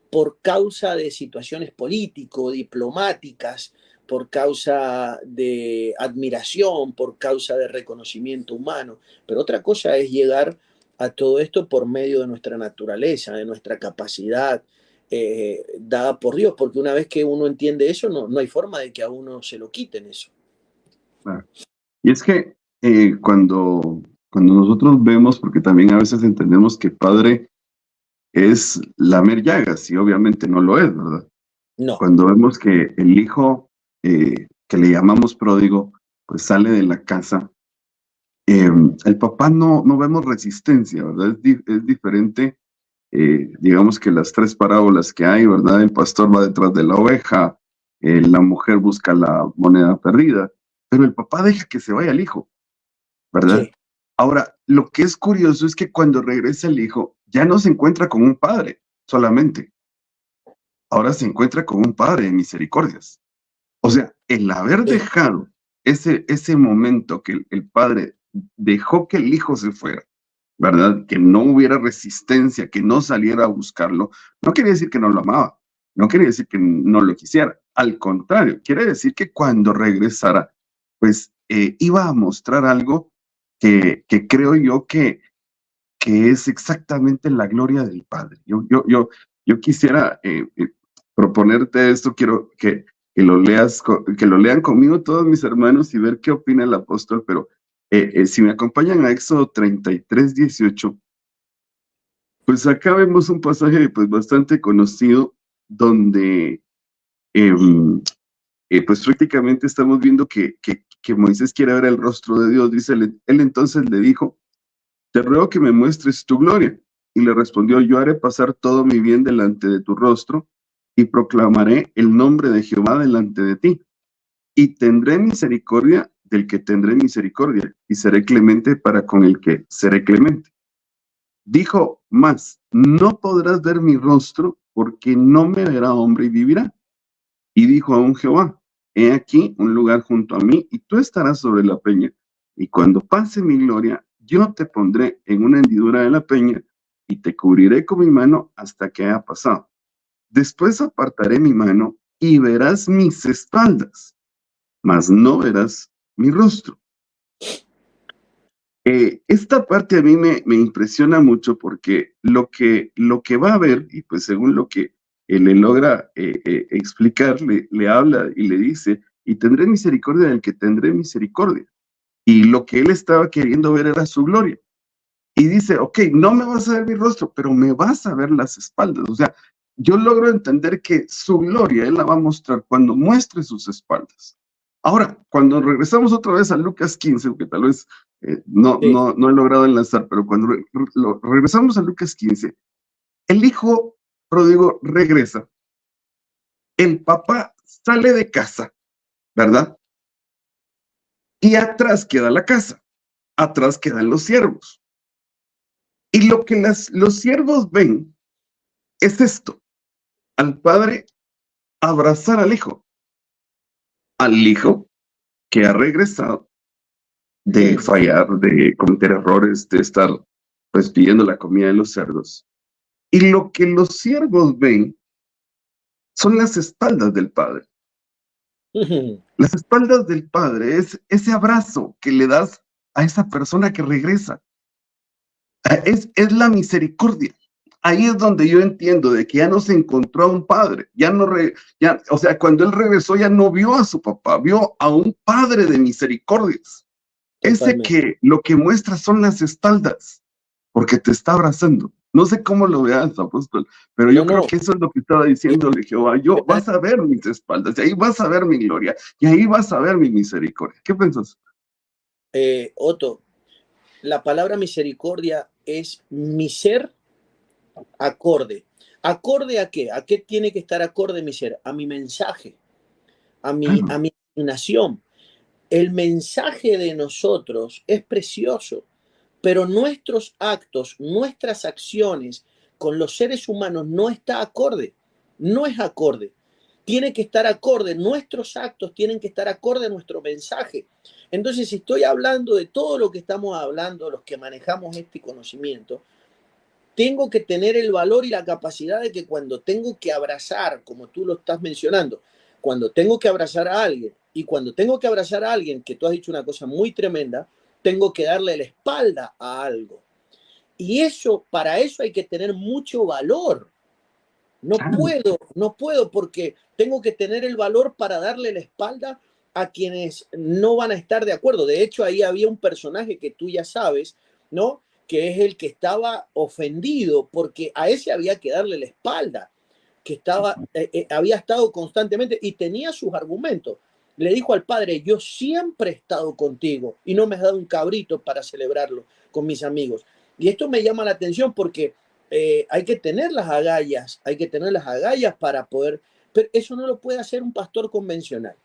por causa de situaciones político-diplomáticas, por causa de admiración, por causa de reconocimiento humano. Pero otra cosa es llegar a todo esto por medio de nuestra naturaleza, de nuestra capacidad dada por Dios, porque una vez que uno entiende eso, no hay forma de que a uno se lo quiten eso. Claro. Y es que cuando nosotros vemos, porque también a veces entendemos que padre es lamer llagas, y obviamente no lo es, ¿verdad? No. Cuando vemos que el hijo que le llamamos pródigo, pues sale de la casa, el papá no vemos resistencia, ¿verdad? Es diferente, digamos que las tres parábolas que hay, ¿verdad? El pastor va detrás de la oveja, la mujer busca la moneda perdida, pero el papá deja que se vaya el hijo, ¿verdad? Sí. Ahora, lo que es curioso es que cuando regresa el hijo, ya no se encuentra con un padre solamente, ahora se encuentra con un padre de misericordias. O sea, el haber Sí. dejado ese momento que el padre dejó que el hijo se fuera, ¿verdad? Que no hubiera resistencia, que no saliera a buscarlo, no quiere decir que no lo amaba, no quiere decir que no lo quisiera. Al contrario, quiere decir que cuando regresara, pues iba a mostrar algo que creo yo que es exactamente la gloria del Padre. Yo quisiera proponerte esto, quiero que lo leas, que lo lean conmigo todos mis hermanos y ver qué opina el apóstol, pero si me acompañan a Éxodo 33:18, pues acá vemos un pasaje pues bastante conocido donde pues prácticamente estamos viendo que Moisés quiere ver el rostro de Dios. Dice, él entonces le dijo: te ruego que me muestres tu gloria. Y le respondió: yo haré pasar todo mi bien delante de tu rostro, y proclamaré el nombre de Jehová delante de ti. Y tendré misericordia del que tendré misericordia, y seré clemente para con el que seré clemente. Dijo más: no podrás ver mi rostro, porque no me verá hombre y vivirá. Y dijo aún Jehová: he aquí un lugar junto a mí, y tú estarás sobre la peña. Y cuando pase mi gloria, yo te pondré en una hendidura de la peña, y te cubriré con mi mano hasta que haya pasado. Después apartaré mi mano, y verás mis espaldas, mas no verás mi rostro. Esta parte a mí me impresiona mucho, porque lo que va a ver, y pues según lo que él le logra explicar, le habla y le dice: y tendré misericordia del que tendré misericordia. Y lo que él estaba queriendo ver era su gloria. Y dice: ok, no me vas a ver mi rostro, pero me vas a ver las espaldas. O sea, yo logro entender que su gloria él la va a mostrar cuando muestre sus espaldas. Ahora, cuando regresamos otra vez a Lucas 15, que tal vez Sí. no he logrado enlazar, pero cuando regresamos a Lucas 15, el hijo pródigo regresa, el papá sale de casa, ¿verdad? Y atrás queda la casa, atrás quedan los siervos. Y lo que los siervos ven es esto: al padre abrazar al hijo que ha regresado de fallar, de cometer errores, de estar pues pidiendo la comida de los cerdos. Y lo que los siervos ven son las espaldas del padre. Las espaldas del padre es ese abrazo que le das a esa persona que regresa. Es la misericordia. Ahí es donde yo entiendo de que ya no se encontró a un padre, ya no, o sea, cuando él regresó ya no vio a su papá, vio a un padre de misericordias. Ese Totalmente. que lo que muestra son las espaldas, porque te está abrazando. No sé cómo lo veas, apóstol, pero No, yo creo no. que eso es lo que estaba diciéndole Jehová. Yo vas a ver mis espaldas, y ahí vas a ver mi gloria, y ahí vas a ver mi misericordia. ¿Qué piensas? Otto, la palabra misericordia es mi ser acorde. ¿Acorde a qué? ¿A qué tiene que estar acorde mi ser? A mi mensaje, a Claro. mi asignación. El mensaje de nosotros es precioso, pero nuestros actos, nuestras acciones con los seres humanos no está acorde, no es acorde. Tiene que estar acorde, nuestros actos tienen que estar acorde a nuestro mensaje. Entonces, si estoy hablando de todo lo que estamos hablando, los que manejamos este conocimiento, tengo que tener el valor y la capacidad de que cuando tengo que abrazar, como tú lo estás mencionando, cuando tengo que abrazar a alguien y cuando tengo que abrazar a alguien, que tú has dicho una cosa muy tremenda, tengo que darle la espalda a algo. Y eso, para eso hay que tener mucho valor. Claro. No puedo porque tengo que tener el valor para darle la espalda a quienes no van a estar de acuerdo. De hecho, ahí había un personaje que tú ya sabes, ¿no? Que es el que estaba ofendido porque a ese había que darle la espalda, que había estado constantemente y tenía sus argumentos. Le dijo al padre, yo siempre he estado contigo y no me has dado un cabrito para celebrarlo con mis amigos. Y esto me llama la atención porque hay que tener las agallas para poder, pero eso no lo puede hacer un pastor convencional.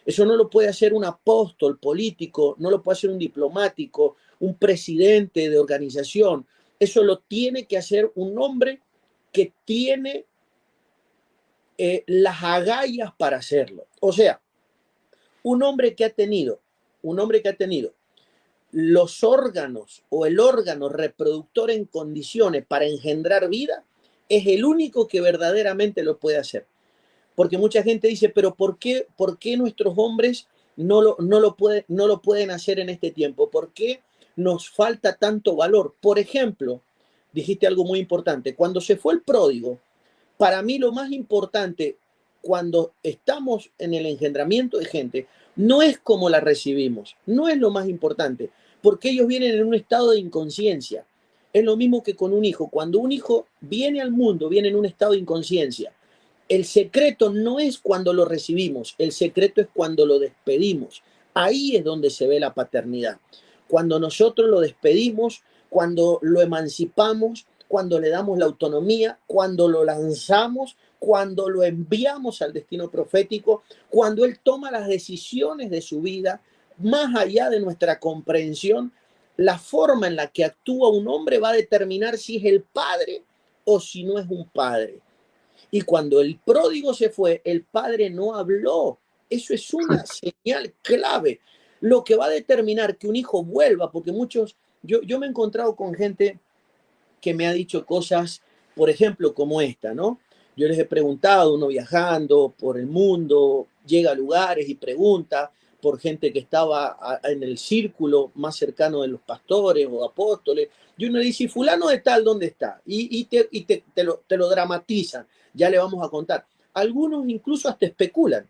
Eso no lo puede hacer un apóstol político, no lo puede hacer un diplomático, un presidente de organización. Eso lo tiene que hacer un hombre que tiene las agallas para hacerlo. O sea, un hombre que ha tenido, un hombre que ha tenido los órganos o el órgano reproductor en condiciones para engendrar vida, es el único que verdaderamente lo puede hacer. Porque mucha gente dice, pero por qué nuestros hombres no lo pueden hacer en este tiempo? ¿Por qué nos falta tanto valor? Por ejemplo, dijiste algo muy importante, cuando se fue el pródigo, para mí lo más importante cuando estamos en el engendramiento de gente no es cómo la recibimos, no es lo más importante, porque ellos vienen en un estado de inconsciencia. Es lo mismo que con un hijo. Cuando un hijo viene al mundo, viene en un estado de inconsciencia. El secreto no es cuando lo recibimos, el secreto es cuando lo despedimos. Ahí es donde se ve la paternidad. Cuando nosotros lo despedimos, cuando lo emancipamos, cuando le damos la autonomía, cuando lo lanzamos, cuando lo enviamos al destino profético, cuando Él toma las decisiones de su vida, más allá de nuestra comprensión, la forma en la que actúa un hombre va a determinar si es el padre o si no es un padre. Y cuando el pródigo se fue, el padre no habló. Eso es una señal clave. Lo que va a determinar que un hijo vuelva, porque muchos, yo me he encontrado con gente que me ha dicho cosas, por ejemplo, como esta, ¿no? Yo les he preguntado, uno viajando por el mundo, llega a lugares y pregunta por gente que estaba en el círculo más cercano de los pastores o apóstoles, y uno dice, fulano de tal, ¿dónde está? Te lo dramatizan, ya le vamos a contar. Algunos incluso hasta especulan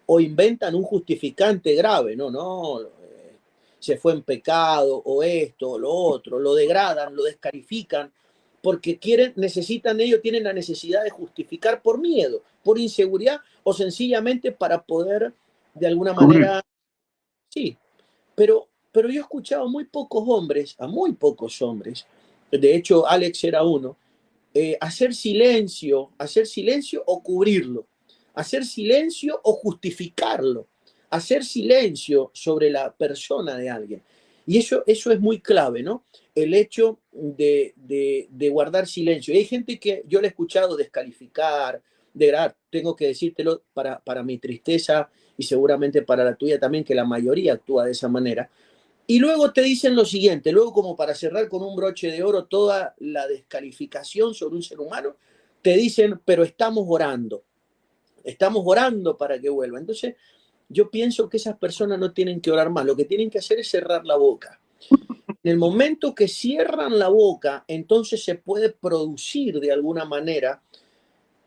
o inventan un justificante grave, no, se fue en pecado o esto o lo otro, lo degradan, lo descalifican, porque necesitan ellos, tienen la necesidad de justificar por miedo, por inseguridad o sencillamente para poder de alguna Cubrir. manera, sí, pero yo he escuchado muy pocos hombres, a muy pocos hombres, de hecho Alex era uno, hacer silencio o cubrirlo, hacer silencio o justificarlo, hacer silencio sobre la persona de alguien. Y eso es muy clave, ¿no? El hecho de guardar silencio. Y hay gente que yo le he escuchado descalificar, degradar, tengo que decírtelo para mi tristeza y seguramente para la tuya también, que la mayoría actúa de esa manera. Y luego te dicen lo siguiente, luego como para cerrar con un broche de oro toda la descalificación sobre un ser humano, te dicen, pero estamos orando para que vuelva. Entonces, yo pienso que esas personas no tienen que orar más, lo que tienen que hacer es cerrar la boca. En el momento que cierran la boca, entonces se puede producir de alguna manera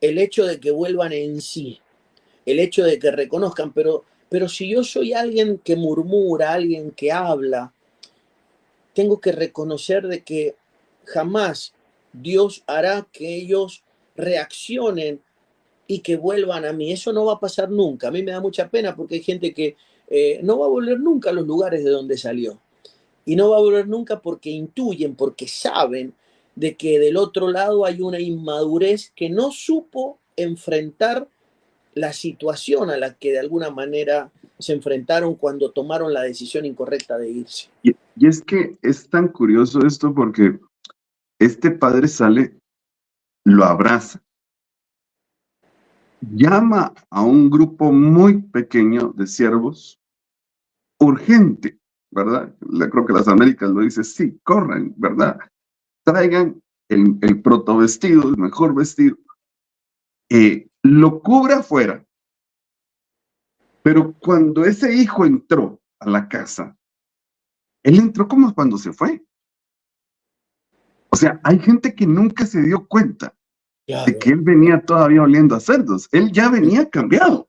el hecho de que vuelvan en sí, el hecho de que reconozcan, pero si yo soy alguien que murmura, alguien que habla, tengo que reconocer de que jamás Dios hará que ellos reaccionen y que vuelvan a mí. Eso no va a pasar nunca. A mí me da mucha pena porque hay gente que no va a volver nunca a los lugares de donde salió. Y no va a volver nunca porque intuyen, porque saben de que del otro lado hay una inmadurez que no supo enfrentar la situación a la que de alguna manera se enfrentaron cuando tomaron la decisión incorrecta de irse. Y es que es tan curioso esto porque este padre sale, lo abraza, llama a un grupo muy pequeño de siervos, urgente, ¿verdad? Creo que las Américas lo dice, sí, corran, ¿verdad? Traigan el protovestido, el mejor vestido, lo cubre afuera, pero cuando ese hijo entró a la casa, él entró como cuando se fue. O sea, hay gente que nunca se dio cuenta de Claro. que él venía todavía oliendo a cerdos. Él ya venía cambiado.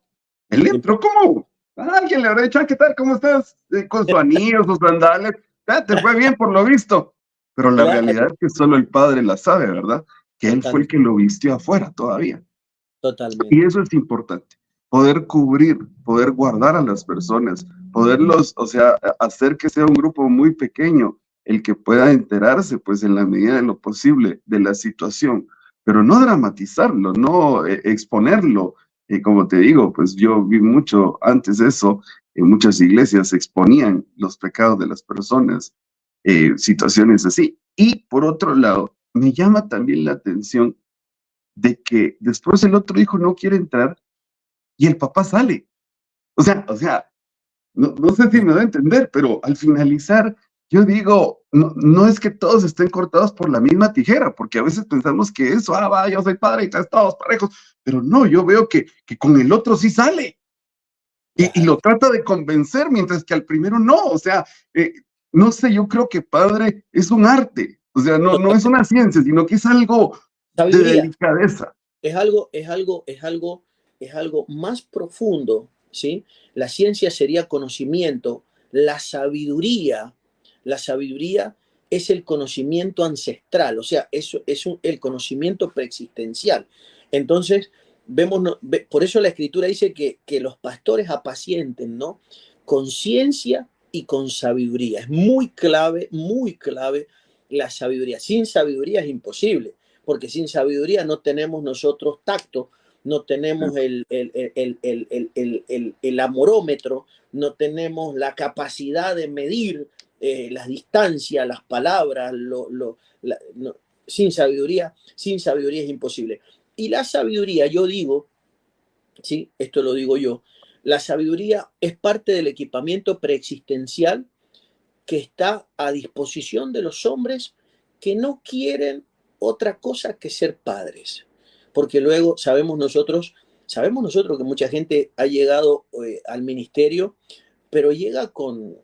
Él entró como, alguien le habrá dicho, ¿qué tal? ¿Cómo estás? Con su anillo, sus sandales. Te fue bien por lo visto. Pero la Claro, realidad es que solo el padre la sabe, ¿verdad? Que él fue el que totalmente, lo vistió afuera todavía. Y totalmente. eso es importante, poder cubrir, poder guardar a las personas, poderlos, o sea, hacer que sea un grupo muy pequeño el que pueda enterarse, pues en la medida de lo posible, de la situación, pero no dramatizarlo, no exponerlo. Y como te digo, pues yo vi mucho antes de eso, en muchas iglesias exponían los pecados de las personas, situaciones así. Y por otro lado, me llama también la atención de que después el otro hijo no quiere entrar y el papá sale. O sea, no sé si me da a entender, pero al finalizar, yo digo, no es que todos estén cortados por la misma tijera, porque a veces pensamos que eso, va, yo soy padre y estás todos parejos, pero no, yo veo que con el otro sí sale y Claro. lo trata de convencer, mientras que al primero no, o sea, no sé, yo creo que padre es un arte, o sea, no es una ciencia, sino que es algo de Sabiduría. delicadeza. Es algo más profundo, ¿sí? La ciencia sería conocimiento, la sabiduría es el conocimiento ancestral, o sea, eso es el conocimiento preexistencial. Entonces, por eso la escritura dice que los pastores apacienten, ¿no? Con ciencia y con sabiduría. Es muy clave la sabiduría. Sin sabiduría es imposible, porque sin sabiduría no tenemos nosotros tacto, no tenemos el amorómetro, no tenemos la capacidad de medir las distancias, las palabras, no, sin sabiduría es imposible. Y la sabiduría, yo digo, ¿sí? Esto lo digo yo, la sabiduría es parte del equipamiento preexistencial que está a disposición de los hombres que no quieren otra cosa que ser padres. Porque luego sabemos nosotros que mucha gente ha llegado al ministerio, pero llega con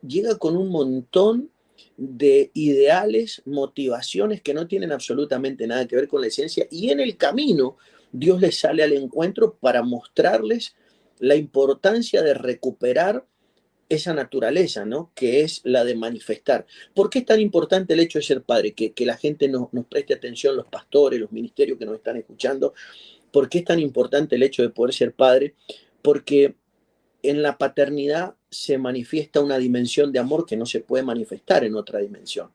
un montón de ideales, motivaciones que no tienen absolutamente nada que ver con la esencia, y en el camino Dios les sale al encuentro para mostrarles la importancia de recuperar esa naturaleza, ¿no? Que es la de manifestar. ¿Por qué es tan importante el hecho de ser padre? Que la gente nos preste atención, los pastores, los ministerios que nos están escuchando. ¿Por qué es tan importante el hecho de poder ser padre? Porque en la paternidad se manifiesta una dimensión de amor que no se puede manifestar en otra dimensión.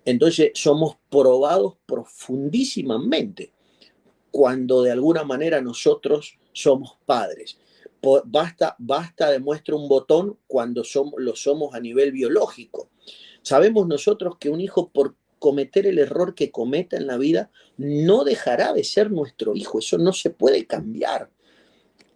Entonces somos probados profundísimamente cuando de alguna manera nosotros somos padres. Basta demuestra un botón cuando lo somos a nivel biológico. Sabemos nosotros que un hijo, por cometer el error que cometa en la vida, no dejará de ser nuestro hijo. Eso no se puede cambiar.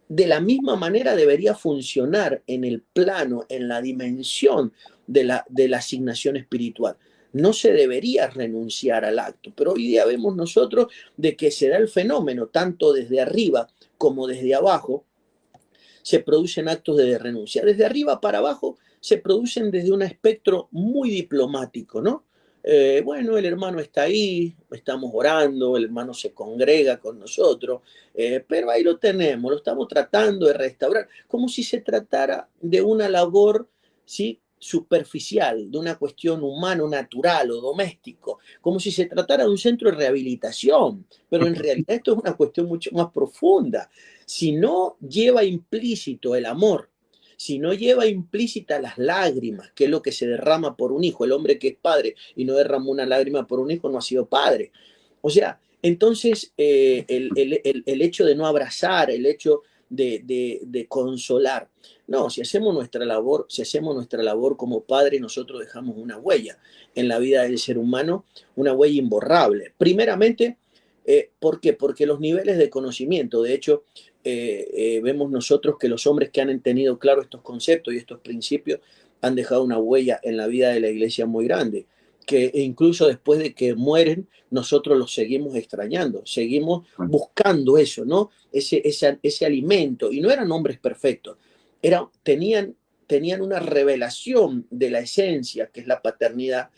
De la misma manera debería funcionar en el plano, en la dimensión de la asignación espiritual. No se debería renunciar al acto, pero hoy día vemos nosotros de que se da el fenómeno, tanto desde arriba como desde abajo, se producen actos de renuncia. Desde arriba para abajo se producen desde un espectro muy diplomático, ¿no? Bueno, el hermano está ahí, estamos orando, el hermano se congrega con nosotros, pero ahí lo tenemos, lo estamos tratando de restaurar, como si se tratara de una labor, ¿sí?, superficial, de una cuestión humano, natural o doméstico, como si se tratara de un centro de rehabilitación, pero en realidad esto es una cuestión mucho más profunda. Si no lleva implícito el amor, si no lleva implícita las lágrimas, que es lo que se derrama por un hijo, el hombre que es padre y no derramó una lágrima por un hijo no ha sido padre. O sea, entonces el hecho de no abrazar, el hecho de consolar. No, si hacemos nuestra labor como padres, nosotros dejamos una huella en la vida del ser humano, una huella imborrable. Primeramente, ¿por qué? Porque los niveles de conocimiento, de hecho, vemos nosotros que los hombres que han tenido claro estos conceptos y estos principios han dejado una huella en la vida de la iglesia muy grande, que incluso después de que mueren, nosotros los seguimos extrañando, seguimos buscando eso, ¿no? Ese alimento, y no eran hombres perfectos, tenían una revelación de la esencia, que es la paternidad,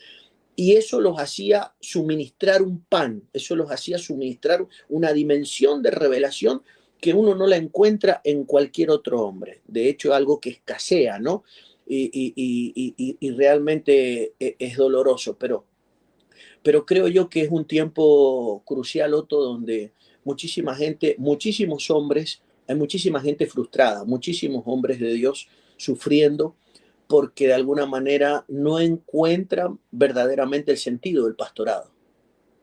y eso los hacía suministrar un pan, eso los hacía suministrar una dimensión de revelación que uno no la encuentra en cualquier otro hombre. De hecho, algo que escasea, ¿no? Y realmente es doloroso, pero creo yo que es un tiempo crucial, Otto, donde muchísima gente, muchísimos hombres, hay muchísima gente frustrada, muchísimos hombres de Dios sufriendo porque de alguna manera no encuentran verdaderamente el sentido del pastorado.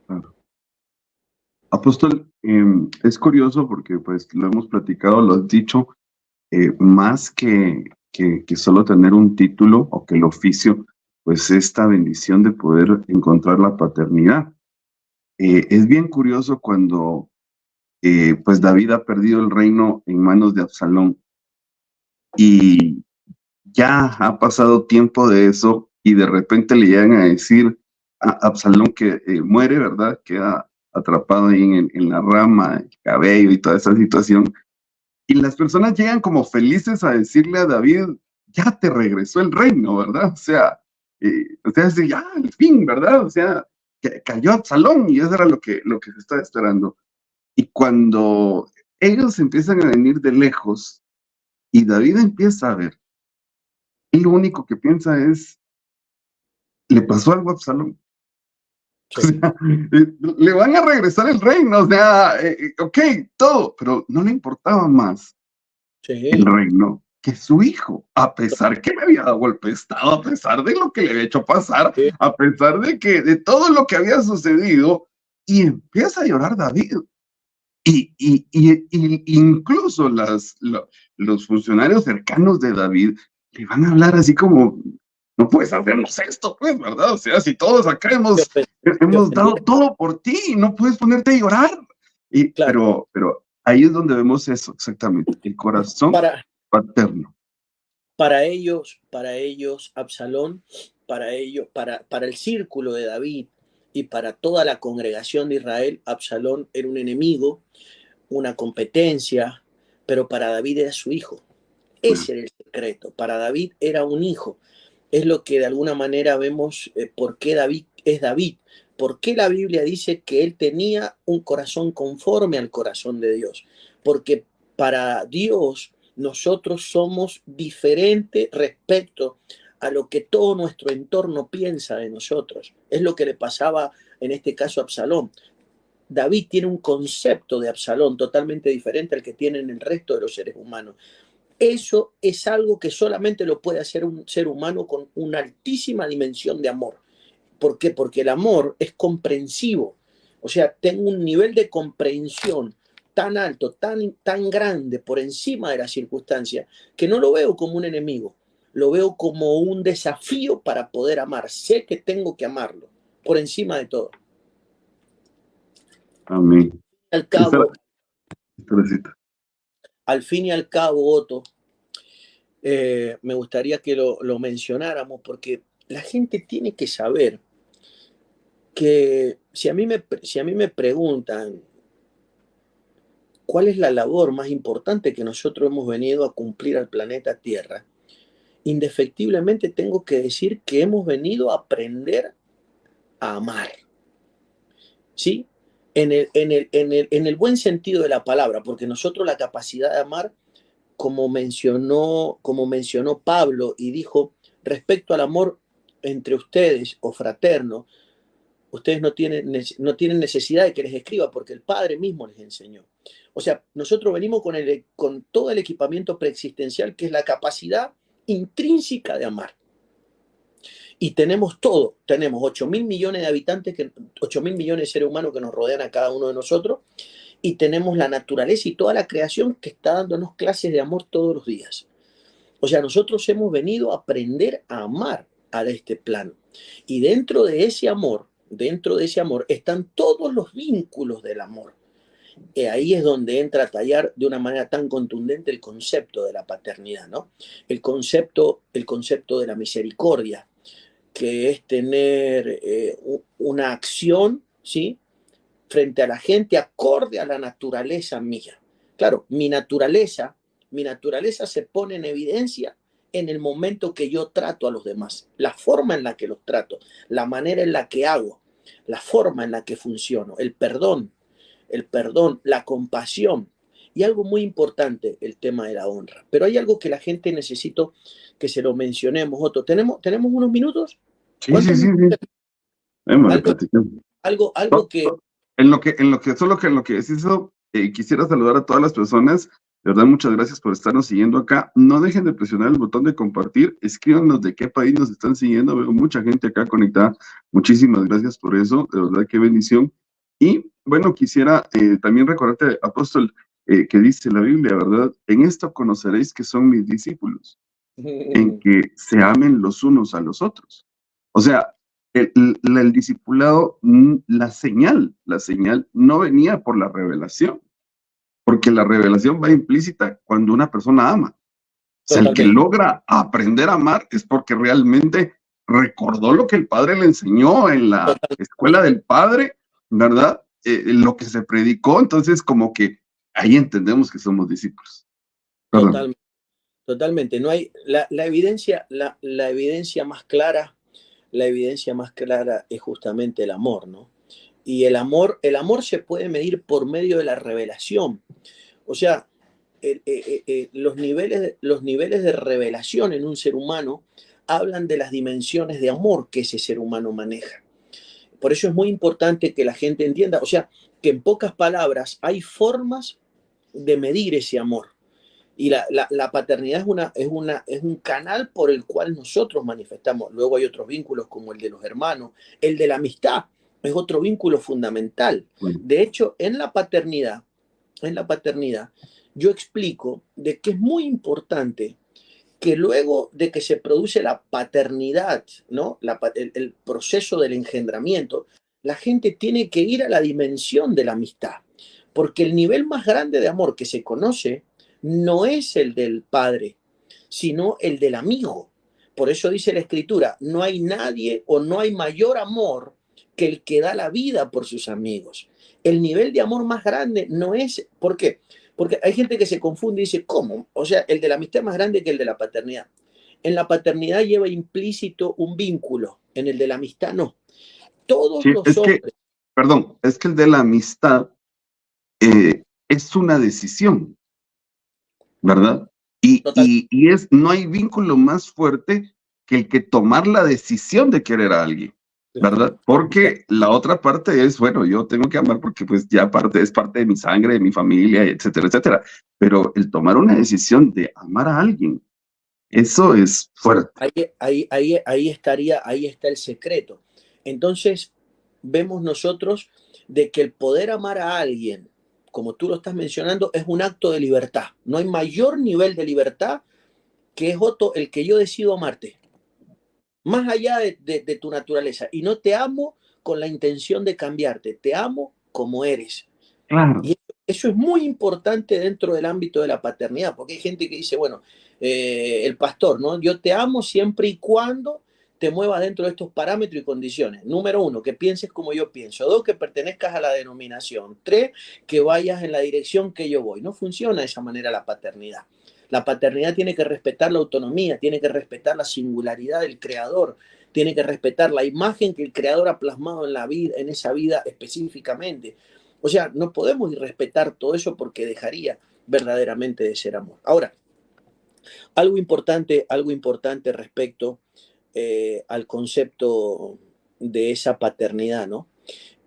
Claro. Apóstol, es curioso porque pues lo hemos platicado, lo has dicho, más que solo tener un título o que el oficio, pues esta bendición de poder encontrar la paternidad. Es bien curioso cuando pues David ha perdido el reino en manos de Absalón y ya ha pasado tiempo de eso y de repente le llegan a decir a Absalón que muere, ¿verdad? Queda atrapado ahí en la rama, el cabello y toda esa situación. Y las personas llegan como felices a decirle a David, ya te regresó el reino, ¿verdad? O sea, ya, al fin, ¿verdad? O sea, cayó Absalón y eso era lo que se estaba esperando. Y cuando ellos empiezan a venir de lejos y David empieza a ver, él lo único que piensa es, le pasó algo a Absalón. Sí. O sea, le van a regresar el reino, o sea, ok, todo, pero no le importaba más el reino que su hijo, a pesar que le había dado golpe de estado, a pesar de lo que le había hecho pasar, a pesar de todo lo que había sucedido, y empieza a llorar David. Y incluso los funcionarios cercanos de David le van a hablar así como, no puedes hacernos esto, pues, ¿verdad? O sea, si todos acá hemos dado todo por ti, no puedes ponerte a llorar. Claro. Pero ahí es donde vemos eso, exactamente, el corazón paterno. Para ellos, Absalón, para el círculo de David y para toda la congregación de Israel, Absalón era un enemigo, una competencia, pero para David era su hijo. Ese era el secreto. Para David era un hijo. Es lo que de alguna manera vemos por qué David es David. ¿Por qué la Biblia dice que él tenía un corazón conforme al corazón de Dios? Porque para Dios nosotros somos diferentes respecto a lo que todo nuestro entorno piensa de nosotros. Es lo que le pasaba en este caso a Absalón. David tiene un concepto de Absalón totalmente diferente al que tienen el resto de los seres humanos. Eso es algo que solamente lo puede hacer un ser humano con una altísima dimensión de amor. ¿Por qué? Porque el amor es comprensivo. O sea, tengo un nivel de comprensión tan alto, tan grande por encima de las circunstancias, que no lo veo como un enemigo, lo veo como un desafío para poder amar. Sé que tengo que amarlo por encima de todo. Amén. Al cabo, al fin y al cabo, Otto, me gustaría que lo mencionáramos porque la gente tiene que saber que si a mí me preguntan cuál es la labor más importante que nosotros hemos venido a cumplir al planeta Tierra, indefectiblemente tengo que decir que hemos venido a aprender a amar, ¿sí? En el buen sentido de la palabra, porque nosotros la capacidad de amar, como mencionó Pablo y dijo, respecto al amor entre ustedes o fraterno, ustedes no tienen necesidad de que les escriba porque el Padre mismo les enseñó. O sea, nosotros venimos con todo el equipamiento preexistencial que es la capacidad intrínseca de amar. Y tenemos todo, tenemos 8.000 millones de habitantes, 8.000 millones de seres humanos que nos rodean a cada uno de nosotros, y tenemos la naturaleza y toda la creación que está dándonos clases de amor todos los días. O sea, nosotros hemos venido a aprender a amar a este plano. Y dentro de ese amor están todos los vínculos del amor. Y ahí es donde entra a tallar de una manera tan contundente el concepto de la paternidad, ¿no? El concepto de la misericordia, que es tener una acción, ¿sí? Frente a la gente acorde a la naturaleza mía. Claro, mi naturaleza se pone en evidencia en el momento que yo trato a los demás, la forma en la que los trato, la manera en la que hago, la forma en la que funciono, el perdón, la compasión y algo muy importante, el tema de la honra. Pero hay algo que la gente necesito que se lo mencionemos, Otto. ¿Tenemos unos minutos? Sí, sí, ¿Cuántos sí, minutos? sí. Démosle, Algo, platicamos. algo que... Solo que en lo que decís eso, quisiera saludar a todas las personas. De verdad, muchas gracias por estarnos siguiendo acá. No dejen de presionar el botón de compartir. Escríbanos de qué país nos están siguiendo. Veo mucha gente acá conectada. Muchísimas gracias por eso. De verdad, qué bendición. Y bueno, quisiera también recordarte, apóstol, que dice la Biblia, ¿verdad? En esto conoceréis que son mis discípulos, en que se amen los unos a los otros. O sea, el discipulado, la señal no venía por la revelación, porque la revelación va implícita cuando una persona ama. O sea, el que Totalmente, logra aprender a amar es porque realmente recordó lo que el padre le enseñó en la escuela totalmente, del padre, ¿verdad? Lo que se predicó, entonces como que ahí entendemos que somos discípulos. Perdón. totalmente. Totalmente, no hay la evidencia, la evidencia más clara, la evidencia más clara es justamente el amor, ¿no? Y el amor se puede medir por medio de la revelación. O sea, los niveles de revelación en un ser humano hablan de las dimensiones de amor que ese ser humano maneja. Por eso es muy importante que la gente entienda, o sea, que en pocas palabras hay formas de medir ese amor. Y la paternidad es un canal por el cual nosotros manifestamos. Luego hay otros vínculos como el de los hermanos, el de la amistad, es otro vínculo fundamental. Bueno, De hecho, en la paternidad, yo explico de que es muy importante que luego de que se produce la paternidad, ¿no? El proceso del engendramiento, la gente tiene que ir a la dimensión de la amistad, porque el nivel más grande de amor que se conoce no es el del padre, sino el del amigo. Por eso dice la escritura, no hay nadie o no hay mayor amor que el que da la vida por sus amigos. El nivel de amor más grande no es, ¿por qué? Porque hay gente que se confunde y dice, ¿cómo? O sea, el de la amistad es más grande que el de la paternidad. En la paternidad lleva implícito un vínculo, en el de la amistad no. Todos sí, los hombres, perdón, es que el de la amistad es una decisión, ¿verdad? Y, total, y, y no hay vínculo más fuerte que el que tomar la decisión de querer a alguien, claro, ¿verdad? Porque la otra parte es, bueno, yo tengo que amar porque pues ya es parte de mi sangre, de mi familia, etcétera, etcétera. Pero el tomar una decisión de amar a alguien, eso es fuerte. ahí está el secreto. Entonces, vemos nosotros de que el poder amar a alguien, como tú lo estás mencionando, es un acto de libertad. No hay mayor nivel de libertad que es Otto, el que yo decido amarte, más allá de tu naturaleza. Y no te amo con la intención de cambiarte, te amo como eres. Claro. Y eso es muy importante dentro del ámbito de la paternidad, porque hay gente que dice, bueno, el pastor, ¿no? Yo te amo siempre y cuando te muevas dentro de estos parámetros y condiciones. Número uno, que pienses como yo pienso. Dos, que pertenezcas a la denominación. Tres, que vayas en la dirección que yo voy. No funciona de esa manera la paternidad. La paternidad tiene que respetar la autonomía, tiene que respetar la singularidad del creador, tiene que respetar la imagen que el creador ha plasmado en la vida, en esa vida específicamente. O sea, no podemos irrespetar todo eso porque dejaría verdaderamente de ser amor. Ahora, algo importante respecto al concepto de esa paternidad, ¿no?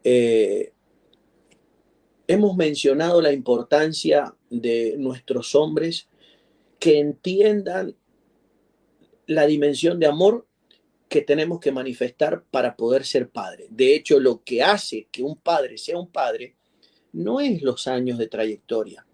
Eh, hemos mencionado la importancia de nuestros hombres que entiendan la dimensión de amor que tenemos que manifestar para poder ser padre. De hecho, lo que hace que un padre sea un padre no es los años de trayectoria,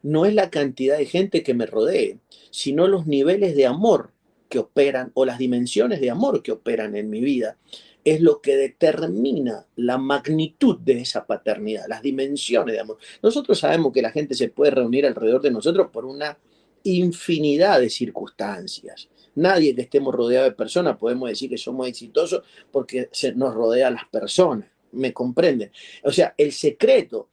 no es la cantidad de gente que me rodee, sino los niveles de amor que operan o las dimensiones de amor que operan en mi vida. Es lo que determina la magnitud de esa paternidad, las dimensiones de amor. Nosotros sabemos que la gente se puede reunir alrededor de nosotros por una infinidad de circunstancias. Nadie que estemos rodeados de personas podemos decir que somos exitosos porque nos rodea las personas. ¿Me comprenden? O sea, el secreto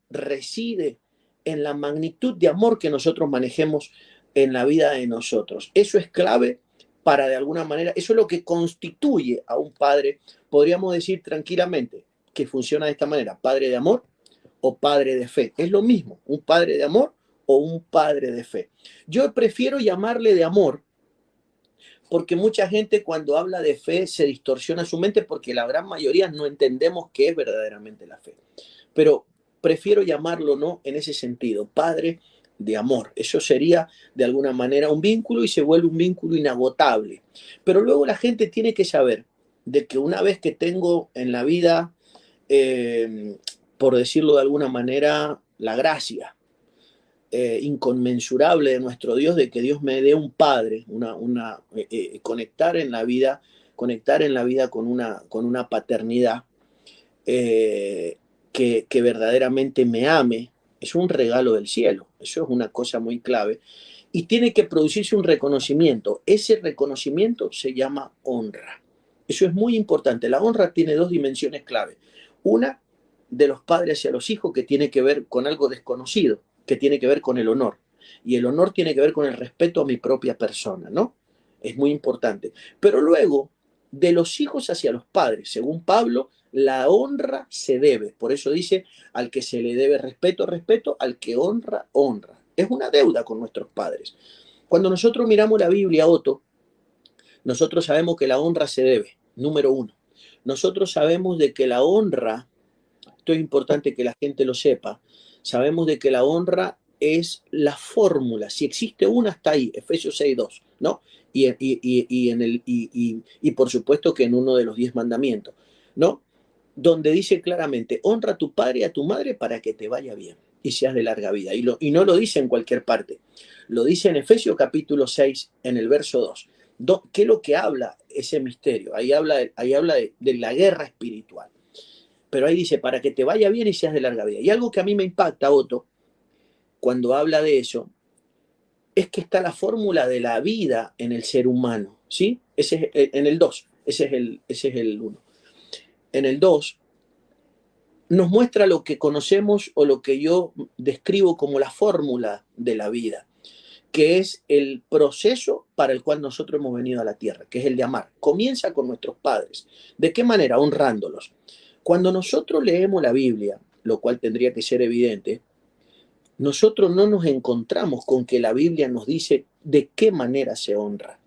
reside en la magnitud de amor que nosotros manejemos en la vida de nosotros. Eso es clave para, de alguna manera, eso es lo que constituye a un padre. Podríamos decir tranquilamente que funciona de esta manera: padre de amor o padre de fe. Es lo mismo, un padre de amor o un padre de fe. Yo prefiero llamarle de amor porque mucha gente cuando habla de fe se distorsiona su mente porque la gran mayoría no entendemos qué es verdaderamente la fe. Pero prefiero llamarlo, ¿no?, en ese sentido, padre de amor. Eso sería de alguna manera un vínculo y se vuelve un vínculo inagotable. Pero luego la gente tiene que saber de que una vez que tengo en la vida, por decirlo de alguna manera, la gracia inconmensurable de nuestro Dios, de que Dios me dé un padre, conectar en la vida con una paternidad que verdaderamente me ame, es un regalo del cielo. Eso es una cosa muy clave. Y tiene que producirse un reconocimiento. Ese reconocimiento se llama honra. Eso es muy importante. La honra tiene dos dimensiones clave. Una, de los padres hacia los hijos, que tiene que ver con algo desconocido, que tiene que ver con el honor. Y el honor tiene que ver con el respeto a mi propia persona, ¿no? Es muy importante. Pero luego, de los hijos hacia los padres, según Pablo, la honra se debe. Por eso dice, al que se le debe respeto, respeto, al que honra, honra. Es una deuda con nuestros padres. Cuando nosotros miramos la Biblia, Otto, nosotros sabemos que la honra se debe, número uno. Nosotros sabemos de que la honra, esto es importante que la gente lo sepa, sabemos de que la honra es la fórmula. Si existe una, está ahí, Efesios 6:2, ¿no? Y por supuesto que en uno de los 10 mandamientos, ¿no? Donde dice claramente, honra a tu padre y a tu madre para que te vaya bien y seas de larga vida. Y no lo dice en cualquier parte, lo dice en Efesios capítulo 6, en el verso 2. ¿Qué es lo que habla ese misterio? Ahí habla de la guerra espiritual. Pero ahí dice, para que te vaya bien y seas de larga vida. Y algo que a mí me impacta, Otto, cuando habla de eso, es que está la fórmula de la vida en el ser humano, ¿sí? Ese es en el 2, ese es el 1. En el 2 nos muestra lo que conocemos o lo que yo describo como la fórmula de la vida, que es el proceso para el cual nosotros hemos venido a la tierra, que es el de amar. Comienza con nuestros padres. ¿De qué manera? Honrándolos. Cuando nosotros leemos la Biblia, lo cual tendría que ser evidente, nosotros no nos encontramos con que la Biblia nos dice de qué manera se honra.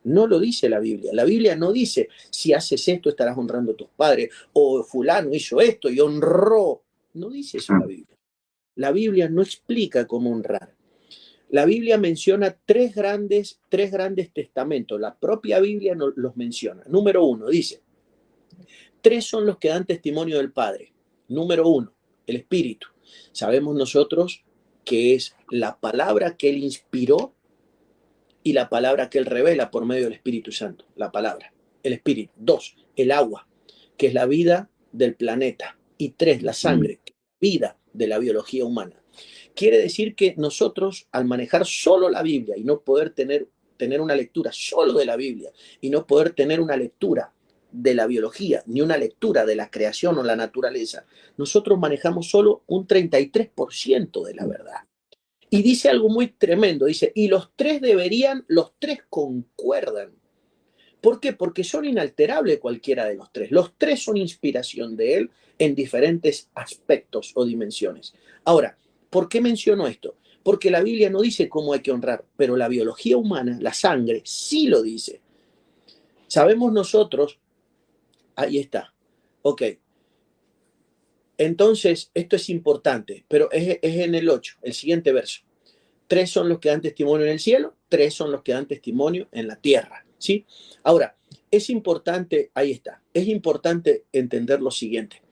No lo dice la Biblia. La Biblia no dice, si haces esto estarás honrando a tus padres, o fulano hizo esto y honró. No dice eso la Biblia. La Biblia no explica cómo honrar. La Biblia menciona tres grandes testamentos. La propia Biblia los menciona. Número 1, dice, 3 son los que dan testimonio del Padre. Número 1, el Espíritu. Sabemos nosotros que es la palabra que Él inspiró y la palabra que Él revela por medio del Espíritu Santo. La palabra, el Espíritu. 2, el agua, que es la vida del planeta. Y 3, la sangre, que es la vida de la biología humana. Quiere decir que nosotros, al manejar solo la Biblia y no poder tener una lectura solo de la Biblia y no poder tener una lectura de la biología ni una lectura de la creación o la naturaleza, nosotros manejamos solo un 33% de la verdad. Y dice algo muy tremendo, dice, y los tres concuerdan. ¿Por qué? Porque son inalterables cualquiera de los tres. Los tres son inspiración de él en diferentes aspectos o dimensiones. Ahora, ¿por qué menciono esto? Porque la Biblia no dice cómo hay que honrar, pero la biología humana, la sangre, sí lo dice. Sabemos nosotros, ahí está, ok. Entonces, esto es importante, pero es en el 8, el siguiente verso. 3 son los que dan testimonio en el cielo, 3 son los que dan testimonio en la tierra, ¿sí? Ahora, es importante, ahí está, es importante entender lo siguiente.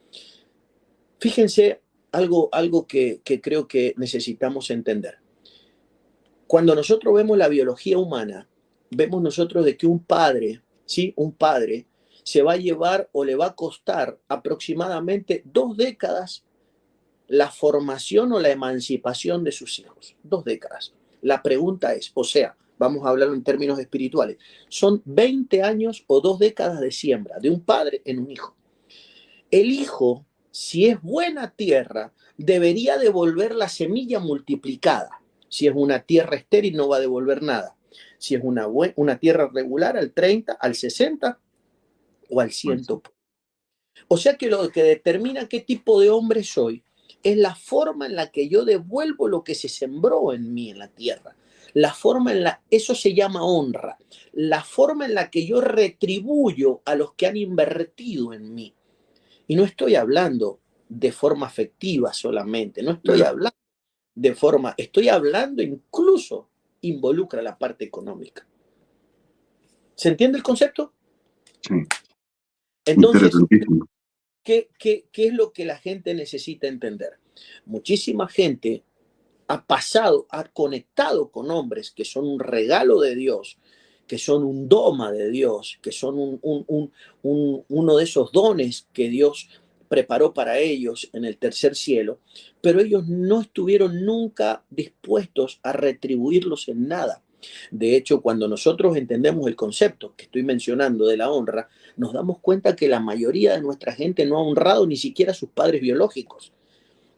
Fíjense algo que creo que necesitamos entender. Cuando nosotros vemos la biología humana, vemos nosotros de que un padre, ¿sí? Un padre se va a llevar o le va a costar aproximadamente 2 décadas la formación o la emancipación de sus hijos. 2 décadas. La pregunta es, o sea, vamos a hablar en términos espirituales, son 20 años o 2 décadas de siembra de un padre en un hijo. El hijo, si es buena tierra, debería devolver la semilla multiplicada. Si es una tierra estéril, no va a devolver nada. Si es una tierra regular, al 30, al 60 o al 100. O sea que lo que determina qué tipo de hombre soy es la forma en la que yo devuelvo lo que se sembró en mí, en la tierra. La forma eso se llama honra. La forma en la que yo retribuyo a los que han invertido en mí. Y no estoy hablando de forma afectiva solamente, no estoy hablando estoy hablando incluso involucra la parte económica. ¿Se entiende el concepto? Sí. Entonces, interesantísimo. ¿qué es lo que la gente necesita entender? Muchísima gente ha conectado con hombres que son un regalo de Dios, que son un doma de Dios, que son uno de esos dones que Dios preparó para ellos en el tercer cielo, pero ellos no estuvieron nunca dispuestos a retribuirlos en nada. De hecho, cuando nosotros entendemos el concepto que estoy mencionando de la honra, nos damos cuenta que la mayoría de nuestra gente no ha honrado ni siquiera a sus padres biológicos.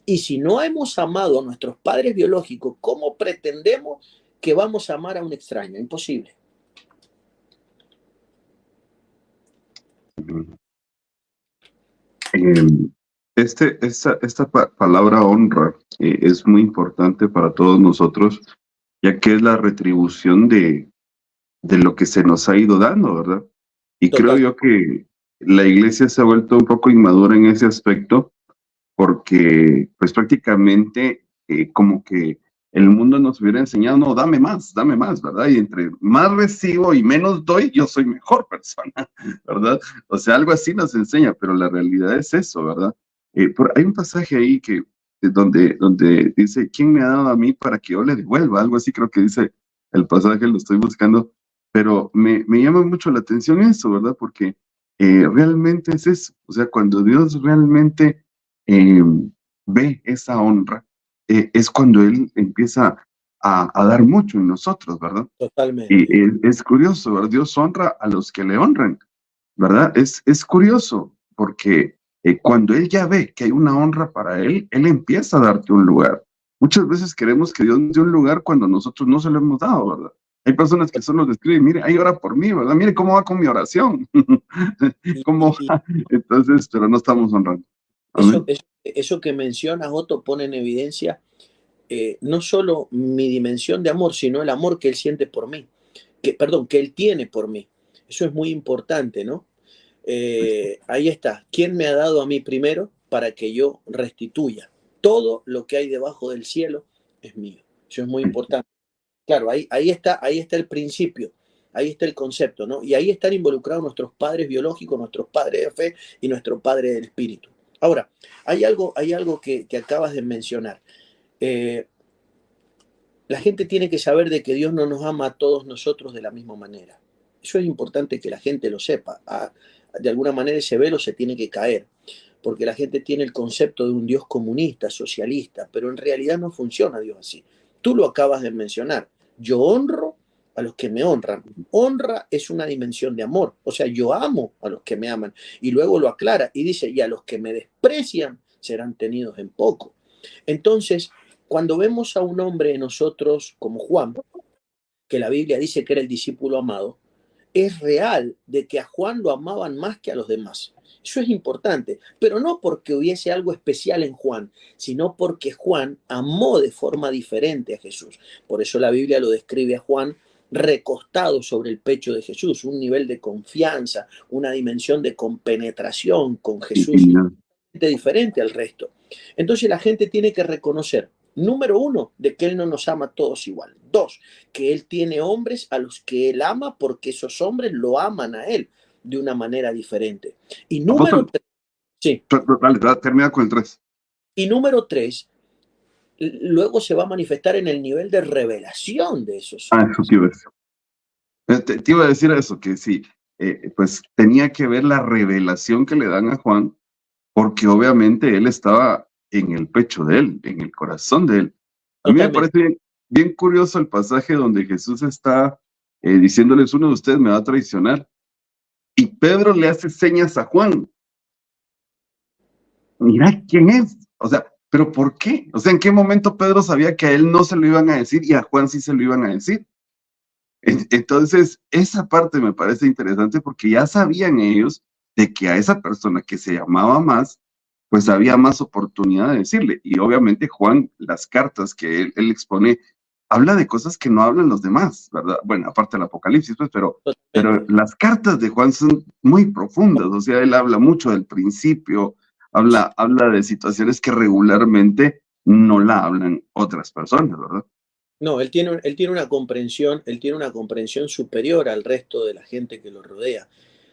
Y si no hemos amado a nuestros padres biológicos, ¿cómo pretendemos que vamos a amar a un extraño? Imposible. Esta palabra honra es muy importante para todos nosotros, ya que es la retribución de lo que se nos ha ido dando, ¿verdad? Y creo Total. yo que la iglesia se ha vuelto un poco inmadura en ese aspecto, porque pues prácticamente como que el mundo nos hubiera enseñado, no, dame más, ¿verdad? Y entre más recibo y menos doy, yo soy mejor persona, ¿verdad? O sea, algo así nos enseña, pero la realidad es eso, ¿verdad? Hay un pasaje ahí donde dice, ¿quién me ha dado a mí para que yo le devuelva? Algo así creo que dice el pasaje, lo estoy buscando, pero me llama mucho la atención eso, ¿verdad? Porque realmente es eso, o sea, cuando Dios realmente eh, ve esa honra, es cuando Él empieza a dar mucho en nosotros, ¿verdad? Y Totalmente. es curioso, ¿verdad? Dios honra a los que le honran, ¿verdad? Es curioso porque cuando Él ya ve que hay una honra para Él empieza a darte un lugar. Muchas veces queremos que Dios dé un lugar cuando nosotros no se lo hemos dado, ¿verdad? Hay personas que solo describen, mire, ahí ora por mí, ¿verdad? Mire cómo va con mi oración. ¿Cómo Y va? Entonces, pero no estamos honrando. Amén. eso que mencionas, Otto, pone en evidencia no solo mi dimensión de amor, sino el amor que Él siente por mí, que Él tiene por mí. Eso es muy importante, ¿no? Ahí está. ¿Quién me ha dado a mí primero para que yo restituya? Todo lo que hay debajo del cielo es mío. Eso es muy importante. Claro, ahí está el principio, ahí está el concepto, ¿no? Y ahí están involucrados nuestros padres biológicos, nuestros padres de fe y nuestro padre del espíritu. Ahora, hay algo que acabas de mencionar. Eh, la gente tiene que saber de que Dios no nos ama a todos nosotros de la misma manera. Eso es importante que la gente lo sepa. De alguna manera ese velo se tiene que caer, porque la gente tiene el concepto de un Dios comunista, socialista, pero en realidad no funciona Dios así. Tú lo acabas de mencionar. Yo honro a los que me honran. Honra es una dimensión de amor. O sea, yo amo a los que me aman. Y luego lo aclara y dice, y a los que me desprecian serán tenidos en poco. Entonces, cuando vemos a un hombre en nosotros como Juan, que la Biblia dice que era el discípulo amado, es real de que a Juan lo amaban más que a los demás. Eso es importante, pero no porque hubiese algo especial en Juan, sino porque Juan amó de forma diferente a Jesús. Por eso la Biblia lo describe a Juan recostado sobre el pecho de Jesús, un nivel de confianza, una dimensión de compenetración con Jesús diferente al resto. Entonces la gente tiene que reconocer, número uno, de que Él no nos ama a todos igual. Dos, que Él tiene hombres a los que Él ama porque esos hombres lo aman a Él de una manera diferente. Y número Apóstol, tres, sí. dale, termina con el 3. Y número tres, luego se va a manifestar en el nivel de revelación de esos Eso hombres. te iba a decir. Te iba a decir eso, que sí, pues tenía que ver la revelación que le dan a Juan, porque obviamente él estaba en el pecho de él, en el corazón de él. A mí me Totalmente. parece bien curioso el pasaje donde Jesús está diciéndoles, uno de ustedes me va a traicionar, y Pedro le hace señas a Juan. Mira quién es. O sea, ¿pero por qué? O sea, ¿en qué momento Pedro sabía que a él no se lo iban a decir y a Juan sí se lo iban a decir? Entonces, esa parte me parece interesante porque ya sabían ellos de que a esa persona que se llamaba más, pues había más oportunidad de decirle. Y obviamente Juan, las cartas que él expone, habla de cosas que no hablan los demás, ¿verdad? Bueno, aparte del Apocalipsis, pues, pero Totalmente. las cartas de Juan son muy profundas, o sea, él habla mucho del principio, habla de situaciones que regularmente no la hablan otras personas, ¿verdad? No, él tiene una comprensión superior al resto de la gente que lo rodea.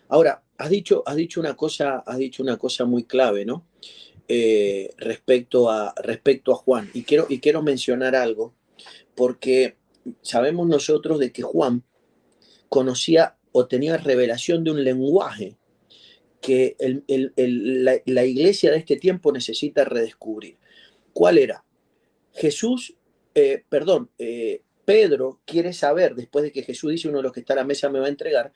Ahora, has dicho una cosa muy clave, ¿no? Respecto a Juan. Y quiero mencionar algo, porque sabemos nosotros de que Juan conocía o tenía revelación de un lenguaje que la iglesia de este tiempo necesita redescubrir. ¿Cuál era? Jesús, Pedro quiere saber, después de que Jesús dice uno de los que está a la mesa me va a entregar,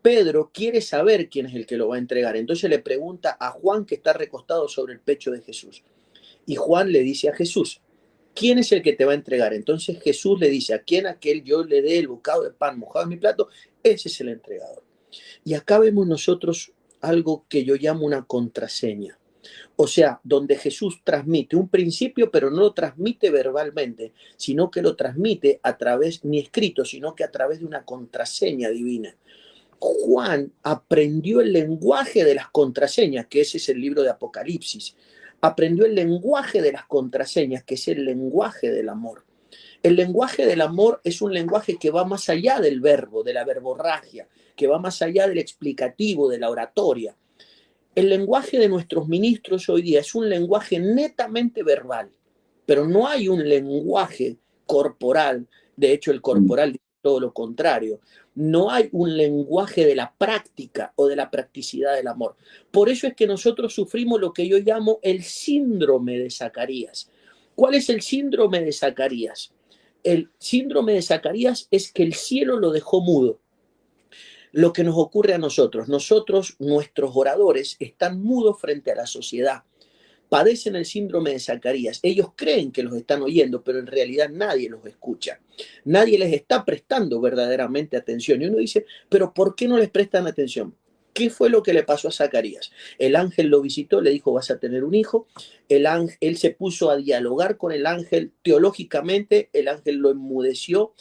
Pedro quiere saber quién es el que lo va a entregar. Entonces le pregunta a Juan que está recostado sobre el pecho de Jesús. Y Juan le dice a Jesús, ¿quién es el que te va a entregar? Entonces Jesús le dice, ¿a quién aquel yo le dé el bocado de pan mojado en mi plato? Ese es el entregador. Y acá vemos nosotros algo que yo llamo una contraseña. O sea, donde Jesús transmite un principio, pero no lo transmite verbalmente, sino que lo transmite a través, ni escrito, sino que a través de una contraseña divina. Juan aprendió el lenguaje de las contraseñas, que ese es el libro de Apocalipsis. Aprendió el lenguaje de las contraseñas, que es el lenguaje del amor. El lenguaje del amor es un lenguaje que va más allá del verbo, de la verborragia, que va más allá del explicativo, de la oratoria. El lenguaje de nuestros ministros hoy día es un lenguaje netamente verbal, pero no hay un lenguaje corporal. De hecho, el corporal dice todo lo contrario. No hay un lenguaje de la práctica o de la practicidad del amor. Por eso es que nosotros sufrimos lo que yo llamo el síndrome de Zacarías. ¿Cuál es el síndrome de Zacarías? El síndrome de Zacarías es que el cielo lo dejó mudo. Lo que nos ocurre a nosotros, nuestros oradores, están mudos frente a la sociedad. Padecen el síndrome de Zacarías. Ellos creen que los están oyendo, pero en realidad nadie los escucha. Nadie les está prestando verdaderamente atención. Y uno dice, pero ¿por qué no les prestan atención? ¿Qué fue lo que le pasó a Zacarías? El ángel lo visitó, le dijo, vas a tener un hijo. Él se puso a dialogar con el ángel teológicamente, el ángel lo enmudeció.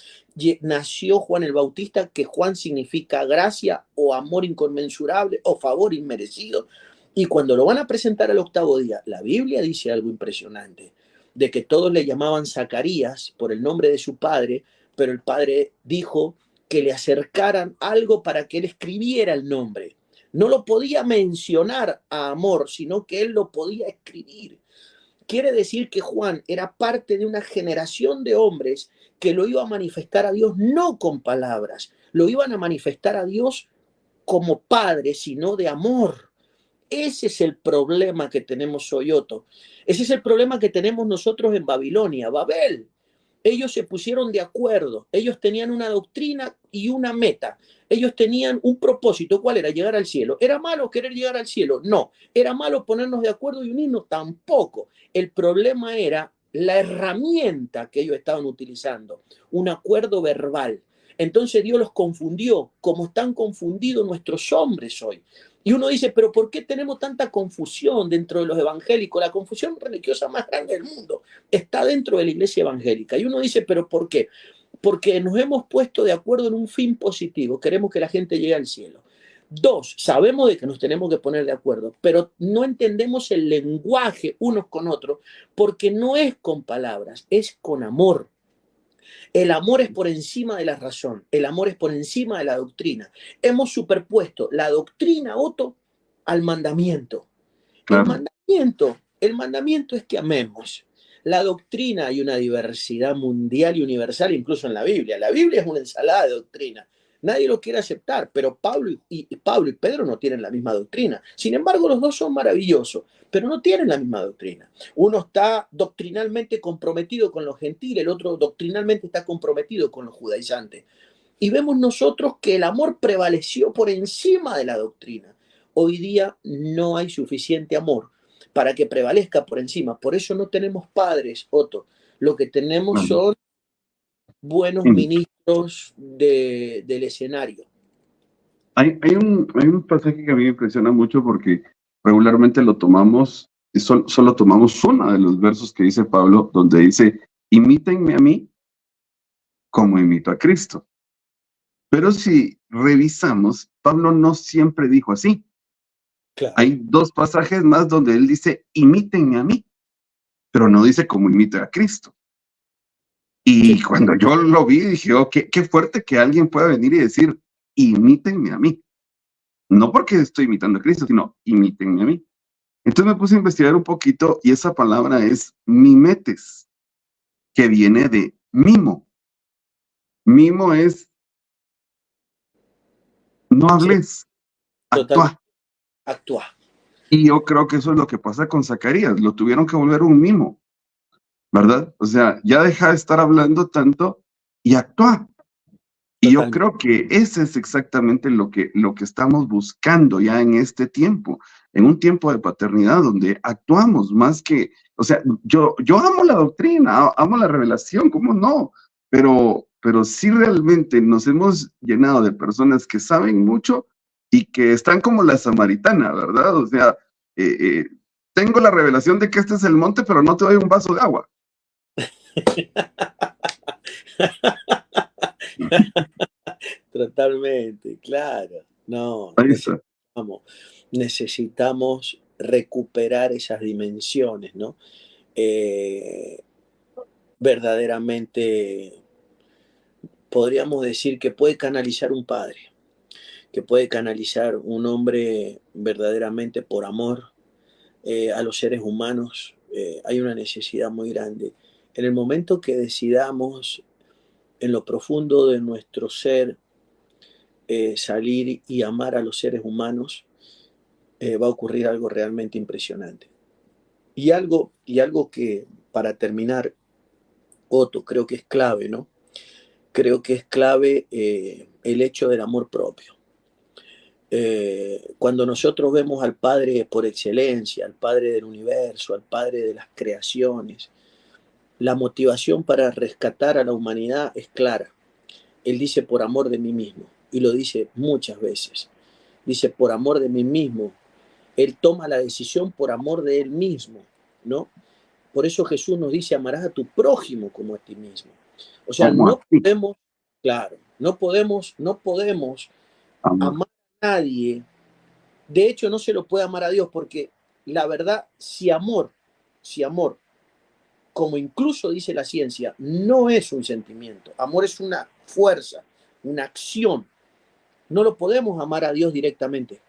Nació Juan el Bautista, que Juan significa gracia o amor inconmensurable o favor inmerecido. Y cuando lo van a presentar al octavo día, la Biblia dice algo impresionante, de que todos le llamaban Zacarías por el nombre de su padre, pero el padre dijo que le acercaran algo para que él escribiera el nombre. No lo podía mencionar a amor, sino que él lo podía escribir. Quiere decir que Juan era parte de una generación de hombres que lo iba a manifestar a Dios no con palabras, lo iban a manifestar a Dios como padre, sino de amor. Ese es el problema que tenemos hoy, Otto. Ese es el problema que tenemos nosotros en Babilonia, Babel. Ellos se pusieron de acuerdo, ellos tenían una doctrina y una meta, ellos tenían un propósito. ¿Cuál era? Llegar al cielo. ¿Era malo querer llegar al cielo? No. ¿Era malo ponernos de acuerdo y unirnos? Tampoco. El problema era la herramienta que ellos estaban utilizando, un acuerdo verbal. Entonces Dios los confundió, como están confundidos nuestros hombres hoy. Y uno dice, pero ¿por qué tenemos tanta confusión dentro de los evangélicos? La confusión religiosa más grande del mundo está dentro de la iglesia evangélica. Y uno dice, pero ¿por qué? Porque nos hemos puesto de acuerdo en un fin positivo. Queremos que la gente llegue al cielo. Dos, sabemos de que nos tenemos que poner de acuerdo, pero no entendemos el lenguaje unos con otros, porque no es con palabras, es con amor. El amor es por encima de la razón, el amor es por encima de la doctrina. Hemos superpuesto la doctrina, Otto, al mandamiento. Claro. El mandamiento es que amemos. La doctrina, hay una diversidad mundial y universal, incluso en la Biblia. La Biblia es una ensalada de doctrina. Nadie lo quiere aceptar, pero Pablo y Pedro no tienen la misma doctrina. Sin embargo, los dos son maravillosos, pero no tienen la misma doctrina. Uno está doctrinalmente comprometido con los gentiles, el otro doctrinalmente está comprometido con los judaizantes. Y vemos nosotros que el amor prevaleció por encima de la doctrina. Hoy día no hay suficiente amor para que prevalezca por encima. Por eso no tenemos padres, Otto. Lo que tenemos Claro. son buenos Sí. ministros del escenario. Hay un pasaje que a mí me impresiona mucho porque regularmente lo tomamos, y solo tomamos uno de los versos que dice Pablo, donde dice, imítenme a mí como imito a Cristo. Pero si revisamos, Pablo no siempre dijo así. Claro. Hay dos pasajes más donde él dice, imítenme a mí, pero no dice cómo imita a Cristo. Y Sí, cuando yo lo vi, dije, oh, qué fuerte que alguien pueda venir y decir, imítenme a mí. No porque estoy imitando a Cristo, sino imítenme a mí. Entonces me puse a investigar un poquito y esa palabra es mimetes, que viene de mimo. Mimo es no sí, hables, totalmente. actúa. Actúa. Y yo creo que eso es lo que pasa con Zacarías, lo tuvieron que volver un mimo, ¿verdad? O sea, ya deja de estar hablando tanto y actúa. Y yo Totalmente. creo que ese es exactamente lo que estamos buscando ya en este tiempo, en un tiempo de paternidad donde actuamos más que, o sea, yo amo la doctrina, amo la revelación, ¿cómo no? Pero sí realmente nos hemos llenado de personas que saben mucho y que están como la samaritana, ¿verdad? O sea, eh, eh, tengo la revelación de que este es el monte, pero no te doy un vaso de agua. Totalmente, claro. No, Ahí está. necesitamos recuperar esas dimensiones, ¿no? Eh, verdaderamente podríamos decir que puede canalizar un padre, que puede canalizar un hombre verdaderamente por amor a los seres humanos. Hay una necesidad muy grande. En el momento que decidamos en lo profundo de nuestro ser salir y amar a los seres humanos, va a ocurrir algo realmente impresionante. Y algo que, para terminar, Otto, creo que es clave, ¿no? Creo que es clave el hecho del amor propio. Cuando nosotros vemos al Padre por excelencia, al Padre del universo, al Padre de las creaciones, la motivación para rescatar a la humanidad es clara. Él dice por amor de mí mismo, y lo dice muchas veces. Dice por amor de mí mismo. Él toma la decisión por amor de él mismo, ¿no? Por eso Jesús nos dice, amarás a tu prójimo como a ti mismo. O sea, Como no así. podemos, claro, no podemos Amor. amar a nadie. De hecho, no se lo puede amar a Dios porque la verdad, si amor, como incluso dice la ciencia, no es un sentimiento. Amor es una fuerza, una acción. No lo podemos amar a Dios directamente.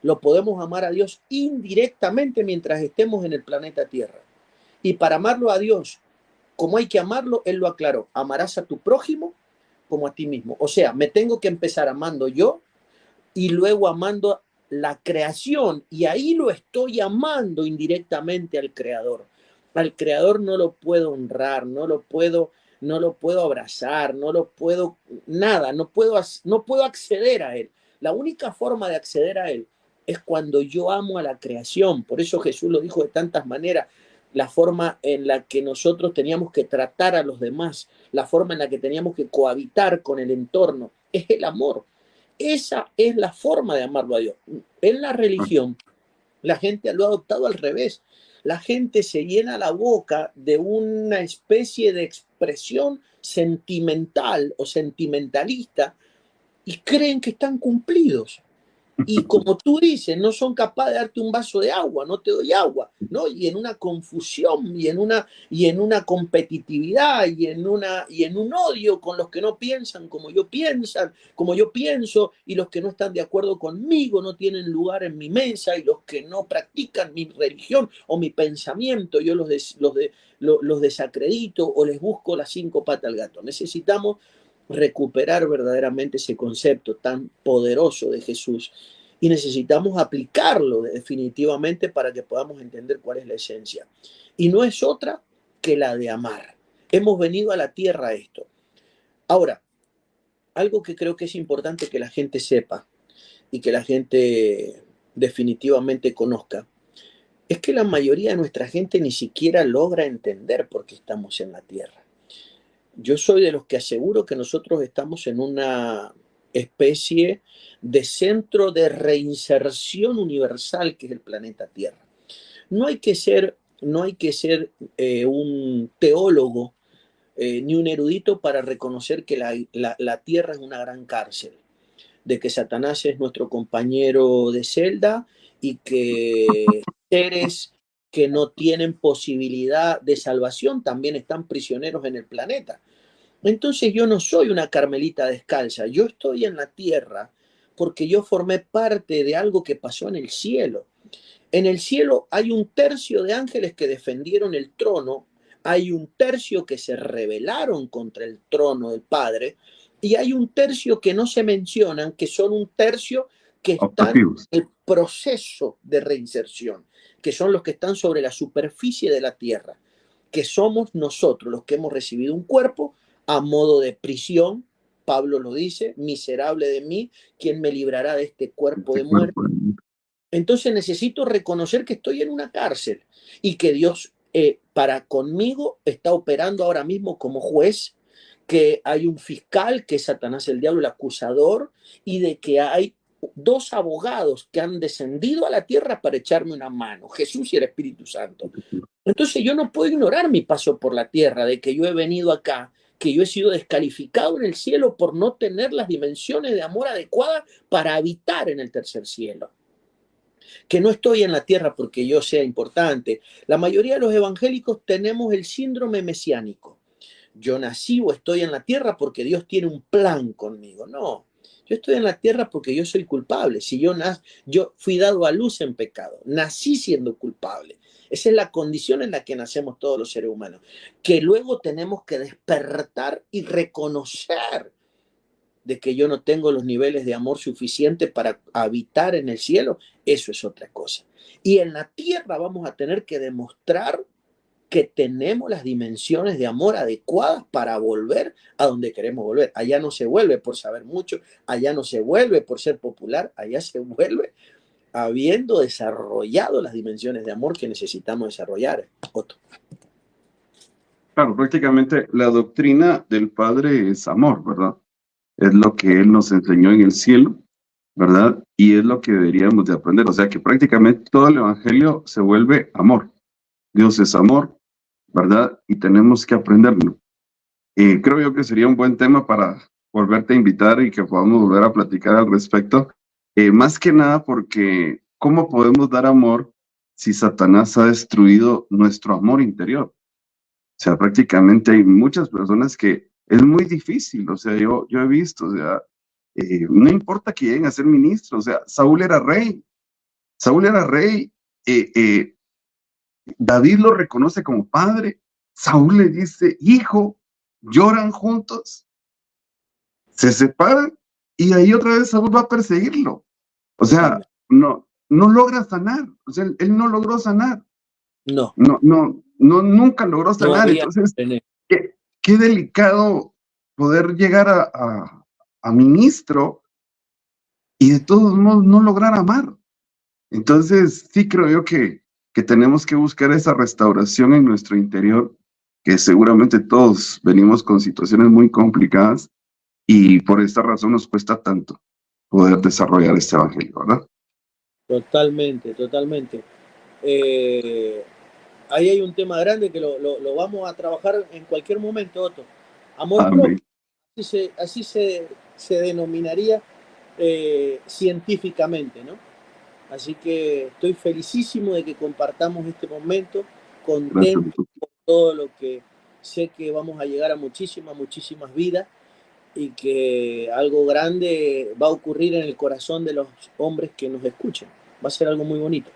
Lo podemos amar a Dios indirectamente mientras estemos en el planeta Tierra. Y para amarlo a Dios, como hay que amarlo, Él lo aclaró. Amarás a tu prójimo como a ti mismo. O sea, me tengo que empezar amando yo y luego amando la creación. Y ahí lo estoy amando indirectamente al Creador. Al Creador no lo puedo honrar, no lo puedo abrazar, no lo puedo, nada, no puedo acceder a Él. La única forma de acceder a Él es cuando yo amo a la creación. Por eso Jesús lo dijo de tantas maneras. la forma en la que nosotros teníamos que tratar a los demás, la forma en la que teníamos que cohabitar con el entorno, es el amor. Esa es la forma de amarlo a Dios. En la religión, la gente lo ha adoptado al revés. La gente se llena la boca de una especie de expresión sentimental o sentimentalista y creen que están cumplidos. Y como tú dices, no son capaces de darte un vaso de agua, no te doy agua, ¿no? Y en una confusión, y en una competitividad, y en un odio con los que no piensan como yo pienso, y los que no están de acuerdo conmigo no tienen lugar en mi mesa, y los que no practican mi religión o mi pensamiento, yo los desacredito o les busco las 5 patas al gato. Necesitamos recuperar verdaderamente ese concepto tan poderoso de Jesús y necesitamos aplicarlo definitivamente para que podamos entender cuál es la esencia. Y no es otra que la de amar. Hemos venido a la tierra a esto. Ahora, algo que creo que es importante que la gente sepa y que la gente definitivamente conozca, es que la mayoría de nuestra gente ni siquiera logra entender por qué estamos en la tierra. Yo soy de los que aseguro que nosotros estamos en una especie de centro de reinserción universal que es el planeta Tierra. No hay que ser un teólogo ni un erudito para reconocer que la Tierra es una gran cárcel, de que Satanás es nuestro compañero de celda y que seres que no tienen posibilidad de salvación también están prisioneros en el planeta. Entonces yo no soy una carmelita descalza, yo estoy en la tierra porque yo formé parte de algo que pasó en el cielo. En el cielo hay un tercio de ángeles que defendieron el trono, hay un tercio que se rebelaron contra el trono del Padre y hay un tercio que no se mencionan, que son un tercio que están Optativos. en el proceso de reinserción, que son los que están sobre la superficie de la tierra, que somos nosotros los que hemos recibido un cuerpo a modo de prisión. Pablo lo dice, miserable de mí, ¿quién me librará de este cuerpo de muerte? Entonces necesito reconocer que estoy en una cárcel y que Dios para conmigo está operando ahora mismo como juez, que hay un fiscal que es Satanás el diablo, el acusador, y de que hay 2 abogados que han descendido a la tierra para echarme una mano, Jesús y el Espíritu Santo. Entonces yo no puedo ignorar mi paso por la tierra, de que yo he venido acá, que yo he sido descalificado en el cielo por no tener las dimensiones de amor adecuadas para habitar en el tercer cielo, que no estoy en la tierra porque yo sea importante. La mayoría de los evangélicos tenemos el síndrome mesiánico. Yo nací o estoy en la tierra porque Dios tiene un plan conmigo. No, yo estoy en la tierra porque yo soy culpable. Si yo fui dado a luz en pecado, nací siendo culpable. Esa es la condición en la que nacemos todos los seres humanos, que luego tenemos que despertar y reconocer de que yo no tengo los niveles de amor suficientes para habitar en el cielo. Eso es otra cosa. Y en la tierra vamos a tener que demostrar que tenemos las dimensiones de amor adecuadas para volver a donde queremos volver. Allá no se vuelve por saber mucho, allá no se vuelve por ser popular, allá se vuelve habiendo desarrollado las dimensiones de amor que necesitamos desarrollar. Otto. Claro, prácticamente la doctrina del Padre es amor, ¿verdad? Es lo que Él nos enseñó en el cielo, ¿verdad? Y es lo que deberíamos de aprender. O sea que prácticamente todo el Evangelio se vuelve amor. Dios es amor, ¿verdad? Y tenemos que aprenderlo. Creo yo que sería un buen tema para volverte a invitar y que podamos volver a platicar al respecto. Más que nada porque ¿cómo podemos dar amor si Satanás ha destruido nuestro amor interior? O sea, prácticamente hay muchas personas que es muy difícil, o sea, yo he visto, o sea, no importa que lleguen a ser ministros, o sea, Saúl era rey, David lo reconoce como padre, Saúl le dice, hijo, lloran juntos, se separan y ahí otra vez Saúl va a perseguirlo. O sea, no logra sanar, o sea, él no logró sanar. No. Nunca logró sanar. No Entonces, qué delicado poder llegar a ministro y de todos modos no lograr amar. Entonces, sí creo yo que que tenemos que buscar esa restauración en nuestro interior, que seguramente todos venimos con situaciones muy complicadas y por esta razón nos cuesta tanto poder desarrollar este evangelio, ¿verdad? Totalmente, totalmente. Eh, Ahí hay un tema grande que lo vamos a trabajar en cualquier momento, Otto. Amor propio, Amén. así se denominaría científicamente, ¿no? Así que estoy felicísimo de que compartamos este momento, Gracias. contento por todo lo que sé que vamos a llegar a muchísimas, muchísimas vidas y que algo grande va a ocurrir en el corazón de los hombres que nos escuchen. Va a ser algo muy bonito.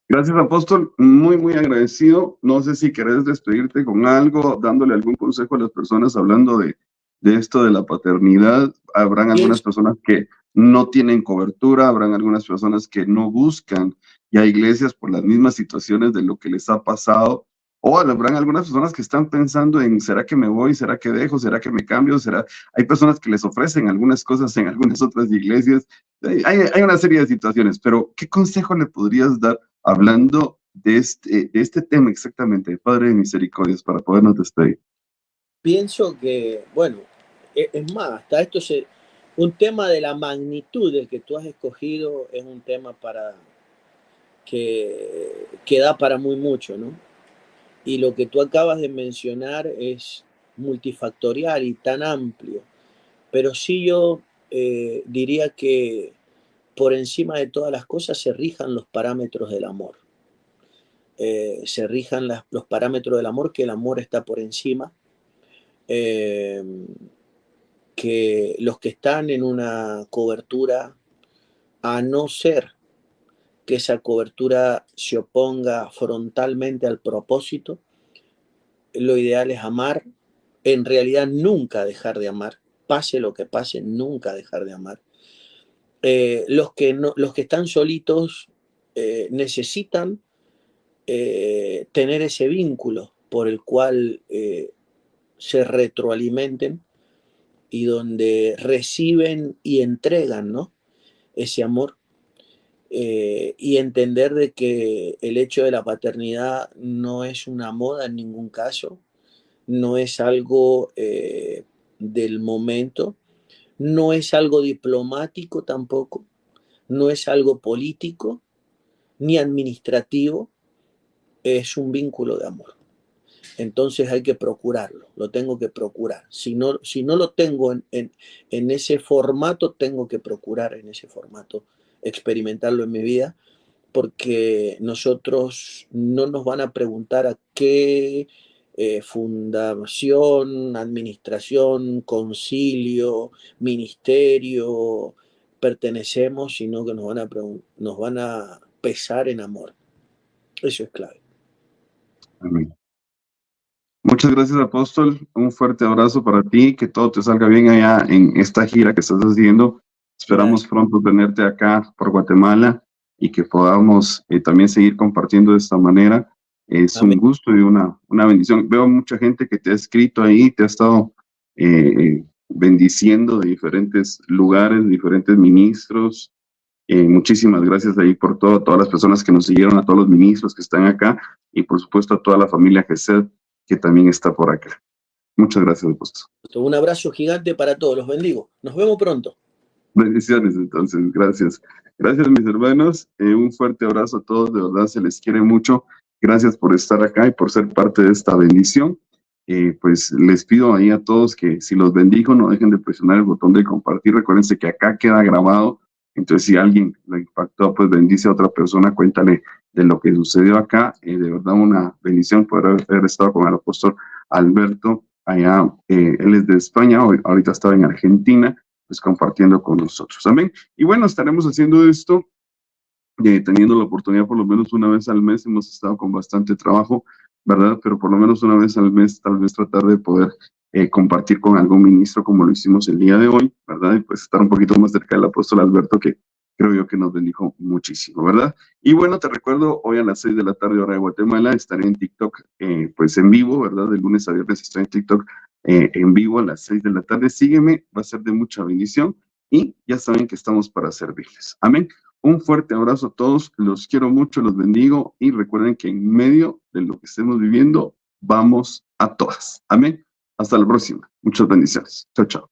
Gracias, apóstol. Muy, muy agradecido. No sé si querés despedirte con algo, dándole algún consejo a las personas hablando de esto de la paternidad. Habrán algunas Pienso, personas que no tienen cobertura, habrán algunas personas que no buscan ya iglesias por las mismas situaciones de lo que les ha pasado. O habrán algunas personas que están pensando en, ¿será que me voy? ¿Será que dejo? ¿Será que me cambio? ¿Será? Hay personas que les ofrecen algunas cosas en algunas otras iglesias. Hay una serie de situaciones, pero ¿qué consejo le podrías dar hablando de este tema exactamente, Padre de Misericordias, para podernos despedir? pienso que, bueno, es más, hasta un tema de la magnitud del que tú has escogido es un tema que da para muy mucho, ¿no? Y lo que tú acabas de mencionar es multifactorial y tan amplio, pero sí yo diría que por encima de todas las cosas se rijan los parámetros del amor. Se rijan los parámetros del amor, que el amor está por encima, eh, que los que están en una cobertura, a no ser que esa cobertura se oponga frontalmente al propósito, lo ideal es amar, en realidad nunca dejar de amar, pase lo que pase, nunca dejar de amar. Los que están solitos necesitan tener ese vínculo por el cual se retroalimenten y donde reciben y entregan, ¿no? Ese amor. Y entender de que el hecho de la paternidad no es una moda en ningún caso, no es algo del momento, no es algo diplomático tampoco, no es algo político ni administrativo, es un vínculo de amor. Entonces hay que procurarlo, lo tengo que procurar. Si no lo tengo en ese formato, tengo que procurar en ese formato experimentarlo en mi vida, porque nosotros no nos van a preguntar a qué fundación, administración, concilio, ministerio pertenecemos, sino que nos van a pesar en amor. Eso es clave. Amén. Muchas gracias, apóstol. Un fuerte abrazo para ti, que todo te salga bien allá en esta gira que estás haciendo. Esperamos Gracias. pronto tenerte acá por Guatemala y que podamos también seguir compartiendo de esta manera. Es un Amén. gusto y una bendición. Veo mucha gente que te ha escrito ahí, te ha estado bendiciendo de diferentes lugares, diferentes ministros. Muchísimas gracias ahí por todo, a todas las personas que nos siguieron, a todos los ministros que están acá y por supuesto a toda la familia GESED que también está por acá. Muchas gracias, apóstol. Un abrazo gigante para todos. Los bendigo. Nos vemos pronto. Bendiciones, entonces, gracias. Gracias, mis hermanos. Un fuerte abrazo a todos, de verdad se les quiere mucho. Gracias por estar acá y por ser parte de esta bendición. Pues les pido ahí a todos que si los bendijo, no dejen de presionar el botón de compartir. Recuérdense que acá queda grabado. Entonces, si alguien lo impactó, pues bendice a otra persona, cuéntale de lo que sucedió acá. De verdad, una bendición poder haber estado con el apóstol Alberto allá. Él es de España, ahorita estaba en Argentina, pues compartiendo con nosotros. Amén. Y bueno, estaremos haciendo esto, teniendo la oportunidad por lo menos una vez al mes. Hemos estado con bastante trabajo, ¿verdad? Pero por lo menos una vez al mes, tal vez tratar de poder compartir con algún ministro como lo hicimos el día de hoy, ¿verdad? Y pues estar un poquito más cerca del apóstol Alberto, que creo yo que nos bendijo muchísimo, ¿verdad? Y bueno, te recuerdo, hoy a las 6 de la tarde, hora de Guatemala, estaré en TikTok, pues en vivo, ¿verdad? De lunes a viernes estoy en TikTok en vivo a las 6 de la tarde. Sígueme, va a ser de mucha bendición y ya saben que estamos para servirles. Amén. Un fuerte abrazo a todos, los quiero mucho, los bendigo y recuerden que en medio de lo que estemos viviendo, vamos a todas. Amén. Hasta la próxima. Muchas bendiciones. Chao, chao.